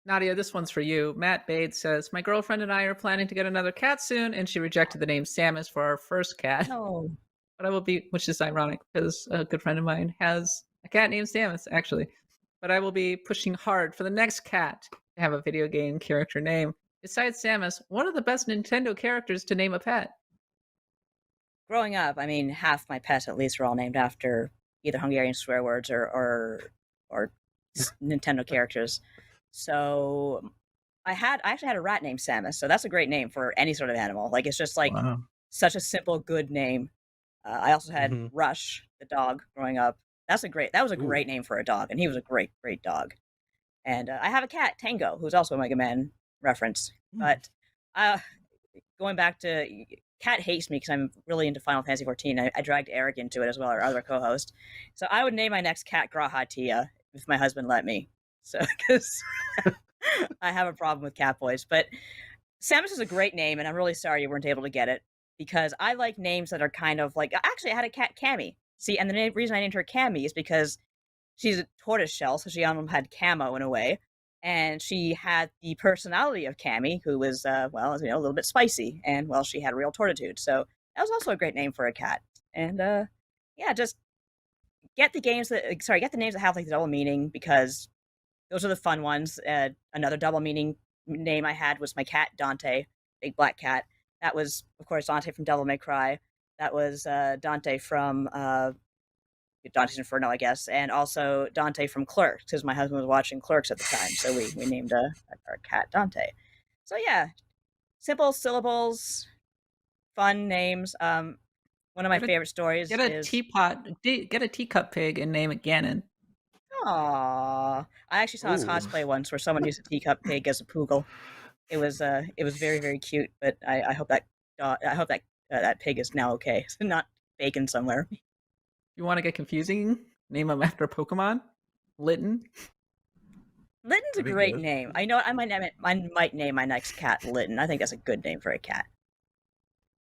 Speaker 1: Nadia, this one's for you. Matt Bates says, my girlfriend and I are planning to get another cat soon, and she rejected the name Samus for our first cat.
Speaker 4: No.
Speaker 1: But I will be, which is ironic because a good friend of mine has a cat named Samus, actually. But I will be pushing hard for the next cat to have a video game character name. Besides Samus, one of the best Nintendo characters to name a pet.
Speaker 4: Growing up, I mean, half my pets at least were all named after either Hungarian swear words or Nintendo characters. So I actually had a rat named Samus. So that's a great name for any sort of animal. Like, it's just like such a simple, good name. I also had Rush, the dog, growing up. That was a great name for a dog, and he was a great, great dog. And I have a cat, Tango, who's also a Mega Man reference. But going back to, Cat hates me because I'm really into Final Fantasy 14. I dragged Eric into it as well, our other co-host. So I would name my next cat Graha Tia if my husband let me. So, because I have a problem with cat boys. But Samus is a great name, and I'm really sorry you weren't able to get it, because I like names that are kind of like, actually, I had a cat, Cammy. See, and the reason I named her Cammy is because she's a tortoiseshell, so she had camo in a way. And she had the personality of Cammy, who was, well, a little bit spicy. And, well, she had real tortitude. So that was also a great name for a cat. And, just get the names that have, like, the double meaning, because those are the fun ones. Another double meaning name I had was my cat, Dante, big black cat. That was, of course, Dante from Devil May Cry. That was Dante from Dante's Inferno, I guess, and also Dante from Clerks, because my husband was watching Clerks at the time, so we named our cat Dante. So yeah, simple syllables, fun names. One of my favorite stories
Speaker 1: get a teacup pig and name it Ganon.
Speaker 4: Aww, I actually saw this cosplay once where someone used a teacup pig as a poogle. It was very, very cute, but I hope that pig is now okay, not bacon somewhere.
Speaker 1: You want to get confusing? Name him after Pokemon? Litten?
Speaker 4: Litten's a great name. I know I might name my next cat Litten. I think that's a good name for a cat.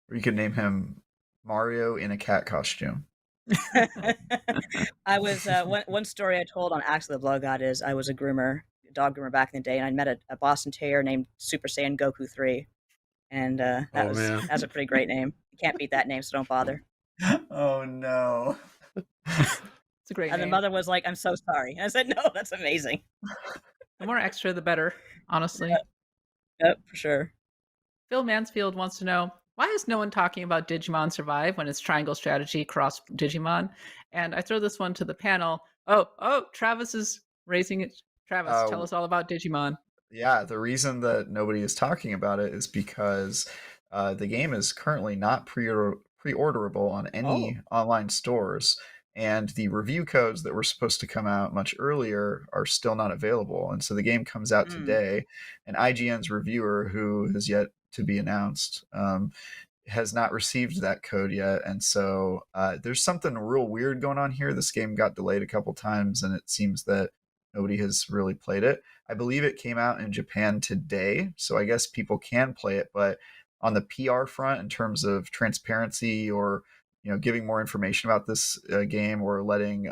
Speaker 2: Or you could name him Mario in a cat costume.
Speaker 4: I was one story I told on Axe of the Blood God is I was a dog groomer back in the day, and I met a Boston Terrier named Super Saiyan Goku 3. And that's a pretty great name. You can't beat that name, so don't bother.
Speaker 2: Oh no.
Speaker 1: It's a great
Speaker 4: And the
Speaker 1: name.
Speaker 4: mother was like, "I'm so sorry." And I said, "No, that's amazing."
Speaker 1: The more extra, the better, honestly.
Speaker 4: Yep, for sure.
Speaker 1: Phil Mansfield wants to know, why is no one talking about Digimon Survive when it's triangle strategy cross Digimon? And I throw this one to the panel. Oh, Travis is raising it. Travis, tell us all about Digimon.
Speaker 2: Yeah, the reason that nobody is talking about it is because the game is currently not pre-orderable on any online stores, and the review codes that were supposed to come out much earlier are still not available. And so the game comes out today, and IGN's reviewer, who is yet to be announced, has not received that code yet. And so there's something real weird going on here. This game got delayed a couple times, and it seems that nobody has really played it. I believe it came out in Japan today, so I guess people can play it, but on the PR front, in terms of transparency or giving more information about this game or letting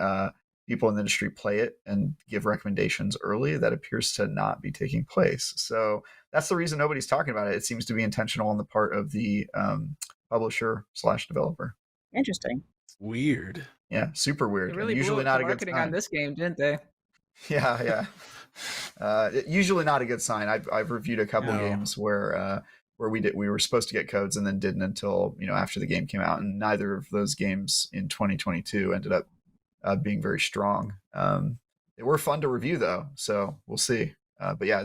Speaker 2: people in the industry play it and give recommendations early, that appears to not be taking place. So that's the reason nobody's talking about it. It seems to be intentional on the part of the publisher/developer.
Speaker 4: Interesting.
Speaker 3: Weird.
Speaker 2: Yeah, super weird.
Speaker 1: They really
Speaker 2: and usually
Speaker 1: blew up
Speaker 2: not
Speaker 1: the
Speaker 2: a good
Speaker 1: marketing
Speaker 2: sign.
Speaker 1: on this game, didn't they?
Speaker 2: Yeah. Usually not a good sign. I've reviewed a couple games where we were supposed to get codes and then didn't until after the game came out, and neither of those games in 2022 ended up being very strong. They were fun to review though, so we'll see. But yeah,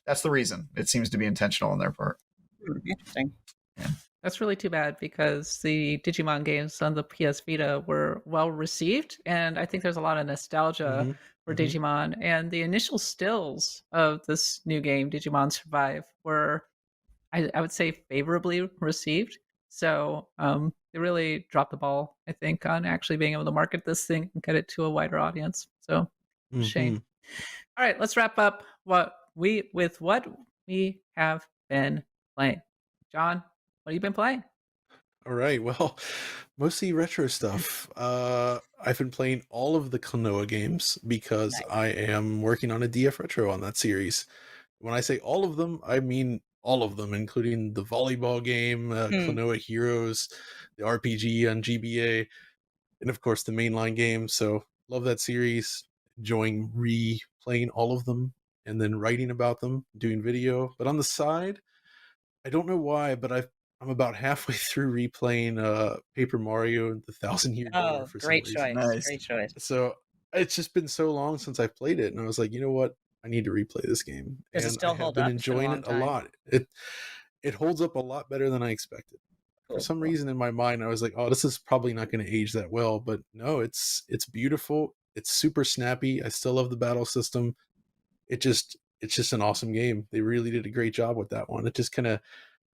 Speaker 2: that's the reason. It seems to be intentional on their part.
Speaker 4: Interesting.
Speaker 2: Yeah.
Speaker 1: That's really too bad, because the Digimon games on the PS Vita were well received, and I think there's a lot of nostalgia for Digimon. And the initial stills of this new game, Digimon Survive, were, I would say, favorably received. So they really dropped the ball, I think, on actually being able to market this thing and get it to a wider audience. So shame. All right, let's wrap up what we have been playing. John, what have you been playing?
Speaker 3: All right, well, mostly retro stuff. I've been playing all of the Klonoa games because I am working on a DF Retro on that series. When I say all of them, I mean all of them, including the volleyball game, Klonoa Heroes, the RPG on GBA, and of course the mainline game. So love that series, enjoying replaying all of them and then writing about them, doing video. But on the side, I don't know why, but I'm about halfway through replaying Paper Mario and the Thousand Year Door for
Speaker 4: great
Speaker 3: some
Speaker 4: choice.
Speaker 3: reason.
Speaker 2: Nice.
Speaker 4: Great choice.
Speaker 3: So it's just been so long since I played it, and I was like, you know what? I need to replay this game.
Speaker 4: Does it
Speaker 3: And
Speaker 4: still
Speaker 3: I have
Speaker 4: hold
Speaker 3: been
Speaker 4: up? It's been a
Speaker 3: enjoying
Speaker 4: long
Speaker 3: it a
Speaker 4: time.
Speaker 3: lot. It holds up a lot better than I expected. For some reason in my mind, I was like, oh, this is probably not going to age that well. But no, it's beautiful. It's super snappy. I still love the battle system. It's just an awesome game. They really did a great job with that one. It just kind of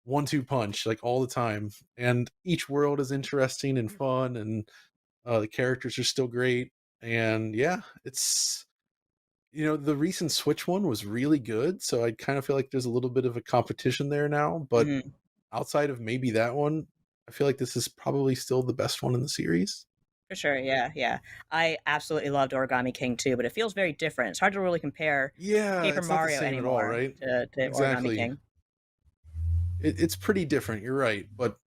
Speaker 3: 1-2 punch like all the time, and each world is interesting and fun, and the characters are still great. And yeah, it's the recent Switch one was really good, so I kind of feel like there's a little bit of a competition there now, but outside of maybe that one, I feel like this is probably still the best one in the series.
Speaker 4: For sure, yeah. I absolutely loved Origami King too, but it feels very different. It's hard to really compare Paper
Speaker 3: It's not the
Speaker 4: Mario
Speaker 3: same at all,
Speaker 4: anymore
Speaker 3: right?
Speaker 4: to
Speaker 3: Exactly.
Speaker 4: Origami King.
Speaker 3: It's pretty different, you're right, but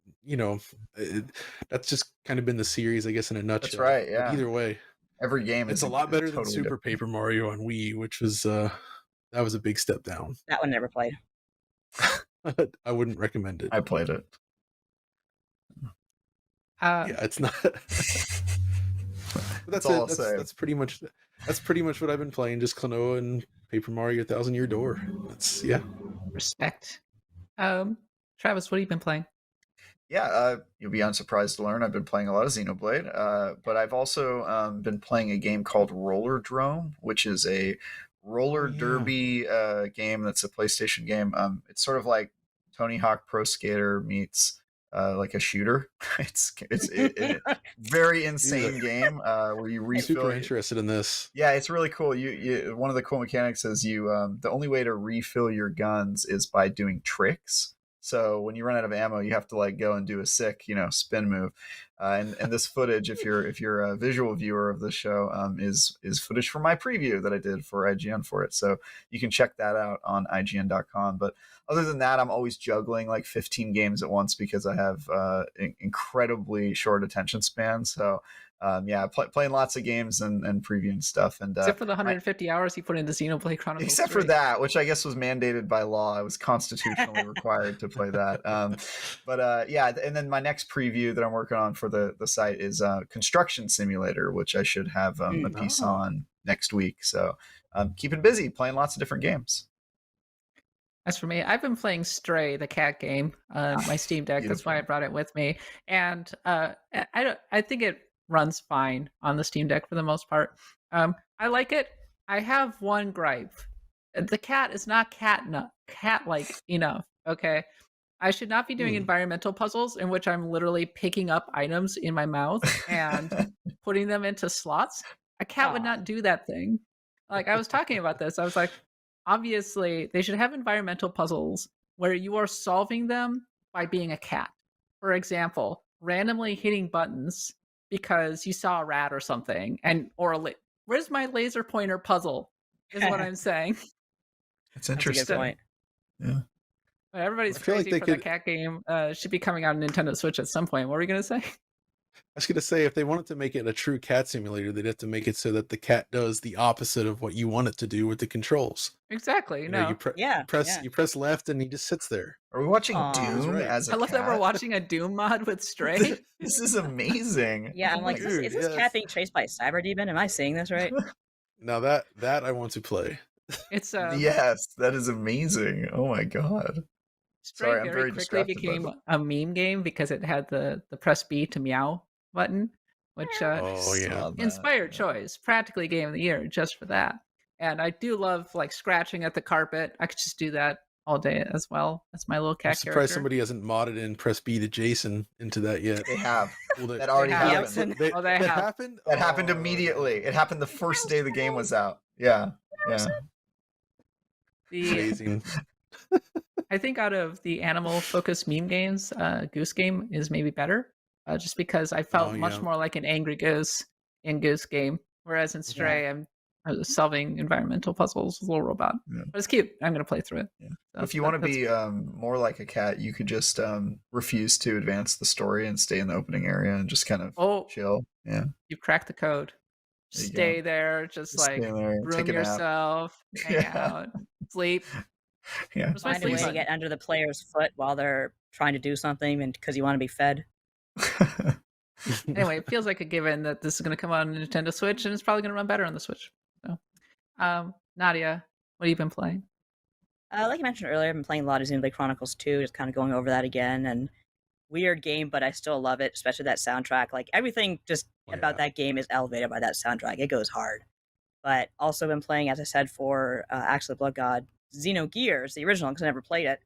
Speaker 3: that's just kind of been the series, I guess, in a nutshell.
Speaker 2: That's right, yeah.
Speaker 3: But either way,
Speaker 2: every game
Speaker 3: it's
Speaker 2: is
Speaker 3: a lot better than
Speaker 2: totally
Speaker 3: Super
Speaker 2: different.
Speaker 3: Paper Mario on Wii, which was that was a big step down.
Speaker 4: That one never played.
Speaker 3: I wouldn't recommend it.
Speaker 2: I played it.
Speaker 3: Yeah, it's not. That's
Speaker 2: all
Speaker 3: it.
Speaker 2: I'll say.
Speaker 3: That's pretty much what I've been playing. Just Klonoa and Paper Mario: Thousand Year Door. That's
Speaker 1: Respect. Travis, what have you been playing?
Speaker 2: Yeah, you'll be unsurprised to learn I've been playing a lot of Xenoblade, but I've also been playing a game called Roller Drome, which is a roller derby game that's a PlayStation game. It's sort of like Tony Hawk Pro Skater meets like a shooter. It's very insane game where you refill.
Speaker 3: Super interested in this.
Speaker 2: Yeah, it's really cool. You one of the cool mechanics is the only way to refill your guns is by doing tricks. So when you run out of ammo, you have to like go and do a sick, spin move. And this footage, if you're a visual viewer of the show, is footage from my preview that I did for IGN for it. So you can check that out on IGN.com. But other than that, I'm always juggling like 15 games at once because I have incredibly short attention span. So playing lots of games and previewing stuff. And
Speaker 1: except for the 150 hours he put into Xenoblade Chronicles.
Speaker 2: Except
Speaker 1: 3.
Speaker 2: for that, which I guess was mandated by law. I was constitutionally required to play that. And then my next preview that I'm working on for the site is Construction Simulator, which I should have a piece on next week. So keeping busy, playing lots of different games.
Speaker 1: As for me, I've been playing Stray, the cat game, on my Steam Deck.
Speaker 2: Beautiful.
Speaker 1: That's why I brought it with me, and I think it runs fine on the Steam Deck for the most part. I like it. I have one gripe: the cat is not cat-like enough. Okay, I should not be doing environmental puzzles in which I'm literally picking up items in my mouth and putting them into slots. A cat would not do that thing. Like I was talking about this, I was like, obviously, they should have environmental puzzles where you are solving them by being a cat. For example, randomly hitting buttons because you saw a rat or something, where's my laser pointer puzzle? Is what I'm saying.
Speaker 2: That's interesting.
Speaker 4: That's a good point.
Speaker 2: Yeah.
Speaker 1: Everybody's crazy for the cat game. Should be coming out on Nintendo Switch at some point. What were you gonna say?
Speaker 3: I was going to say, if they wanted to make it a true cat simulator, they'd have to make it so that the cat does the opposite of what you want it to do with the controls.
Speaker 1: Exactly.
Speaker 3: You press left and he just sits there.
Speaker 2: Are we watching Doom as a cat?
Speaker 1: I love that we're watching a Doom mod with Stray.
Speaker 2: This is amazing.
Speaker 4: Yeah, I'm like, is this cat being chased by a cyber demon? Am I seeing this right?
Speaker 3: Now that I want to play.
Speaker 1: It's
Speaker 2: yes, that is amazing. Oh my god.
Speaker 1: Stray very quickly became a meme game because it had the press B to meow button, which inspired choice, practically game of the year just for that. And I do love like scratching at the carpet. I could just do that all day as well. That's my little cat.
Speaker 3: I'm surprised somebody hasn't modded in press B to Jason into that yet.
Speaker 2: They have. That already happened.
Speaker 1: That
Speaker 3: happened?
Speaker 2: That happened immediately. It happened the first day the game was out. Yeah.
Speaker 3: Amazing.
Speaker 1: I think out of the animal focused meme games, Goose Game is maybe better. Just because I felt much more like an angry goose in Goose Game, whereas in Stray, I'm solving environmental puzzles with a little robot. Yeah. But it's cute. I'm going to play through it.
Speaker 2: Yeah. So if you want to be more like a cat, you could just refuse to advance the story and stay in the opening area and just kind of chill. Yeah,
Speaker 1: you've cracked the code. Just stay there, just like room yourself, hang out, sleep.
Speaker 2: Yeah,
Speaker 4: find a way to get under the player's foot while they're trying to do something, and because you want to be fed.
Speaker 1: Anyway, it feels like a given that this is going to come out on Nintendo Switch, and it's probably going to run better on the Switch. So, Nadia, what have you been playing?
Speaker 4: Like I mentioned earlier, I've been playing a lot of Xenoblade Chronicles 2, just kind of going over that again. And weird game, but I still love it, especially that soundtrack. Like everything about that game is elevated by that soundtrack. It goes hard. But also been playing, as I said, for actually Blood God, Xenogears, the original, because I never played it,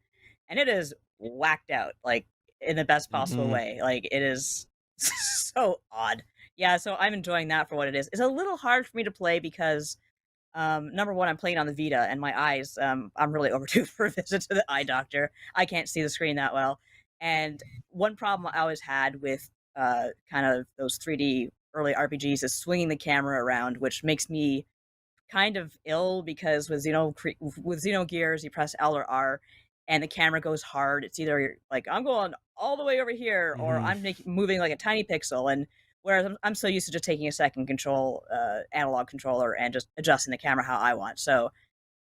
Speaker 4: and it is whacked out, like in the best possible way. Like it is so odd. Yeah, so I'm enjoying that for what it is. It's a little hard for me to play because number one, I'm playing on the Vita, and my eyes, I'm really overdue for a visit to the eye doctor. I can't see the screen that well. And one problem I always had with kind of those 3D early RPGs is swinging the camera around, which makes me kind of ill because with Xenogears, you press L or R, and the camera goes hard. It's either like I'm going all the way over here, or I'm moving like a tiny pixel. And whereas I'm so used to just taking a second control, analog controller, and just adjusting the camera how I want. So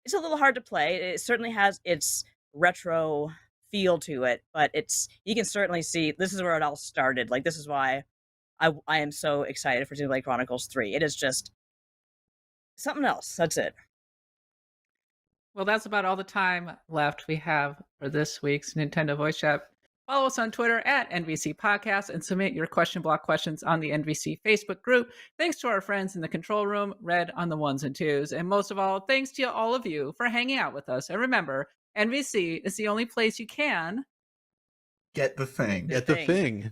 Speaker 4: it's a little hard to play. It certainly has its retro feel to it, but you can certainly see this is where it all started. Like this is why I am so excited for Xenoblade Chronicles 3. It is just something else. That's it.
Speaker 1: Well, that's about all the time left we have for this week's Nintendo Voice Chat. Follow us on Twitter at NVC Podcast and submit your question block questions on the NVC Facebook group. Thanks to our friends in the control room, Red on the ones and twos. And most of all, thanks to all of you for hanging out with us. And remember, NVC is the only place you can
Speaker 2: get the thing.
Speaker 3: Get the thing.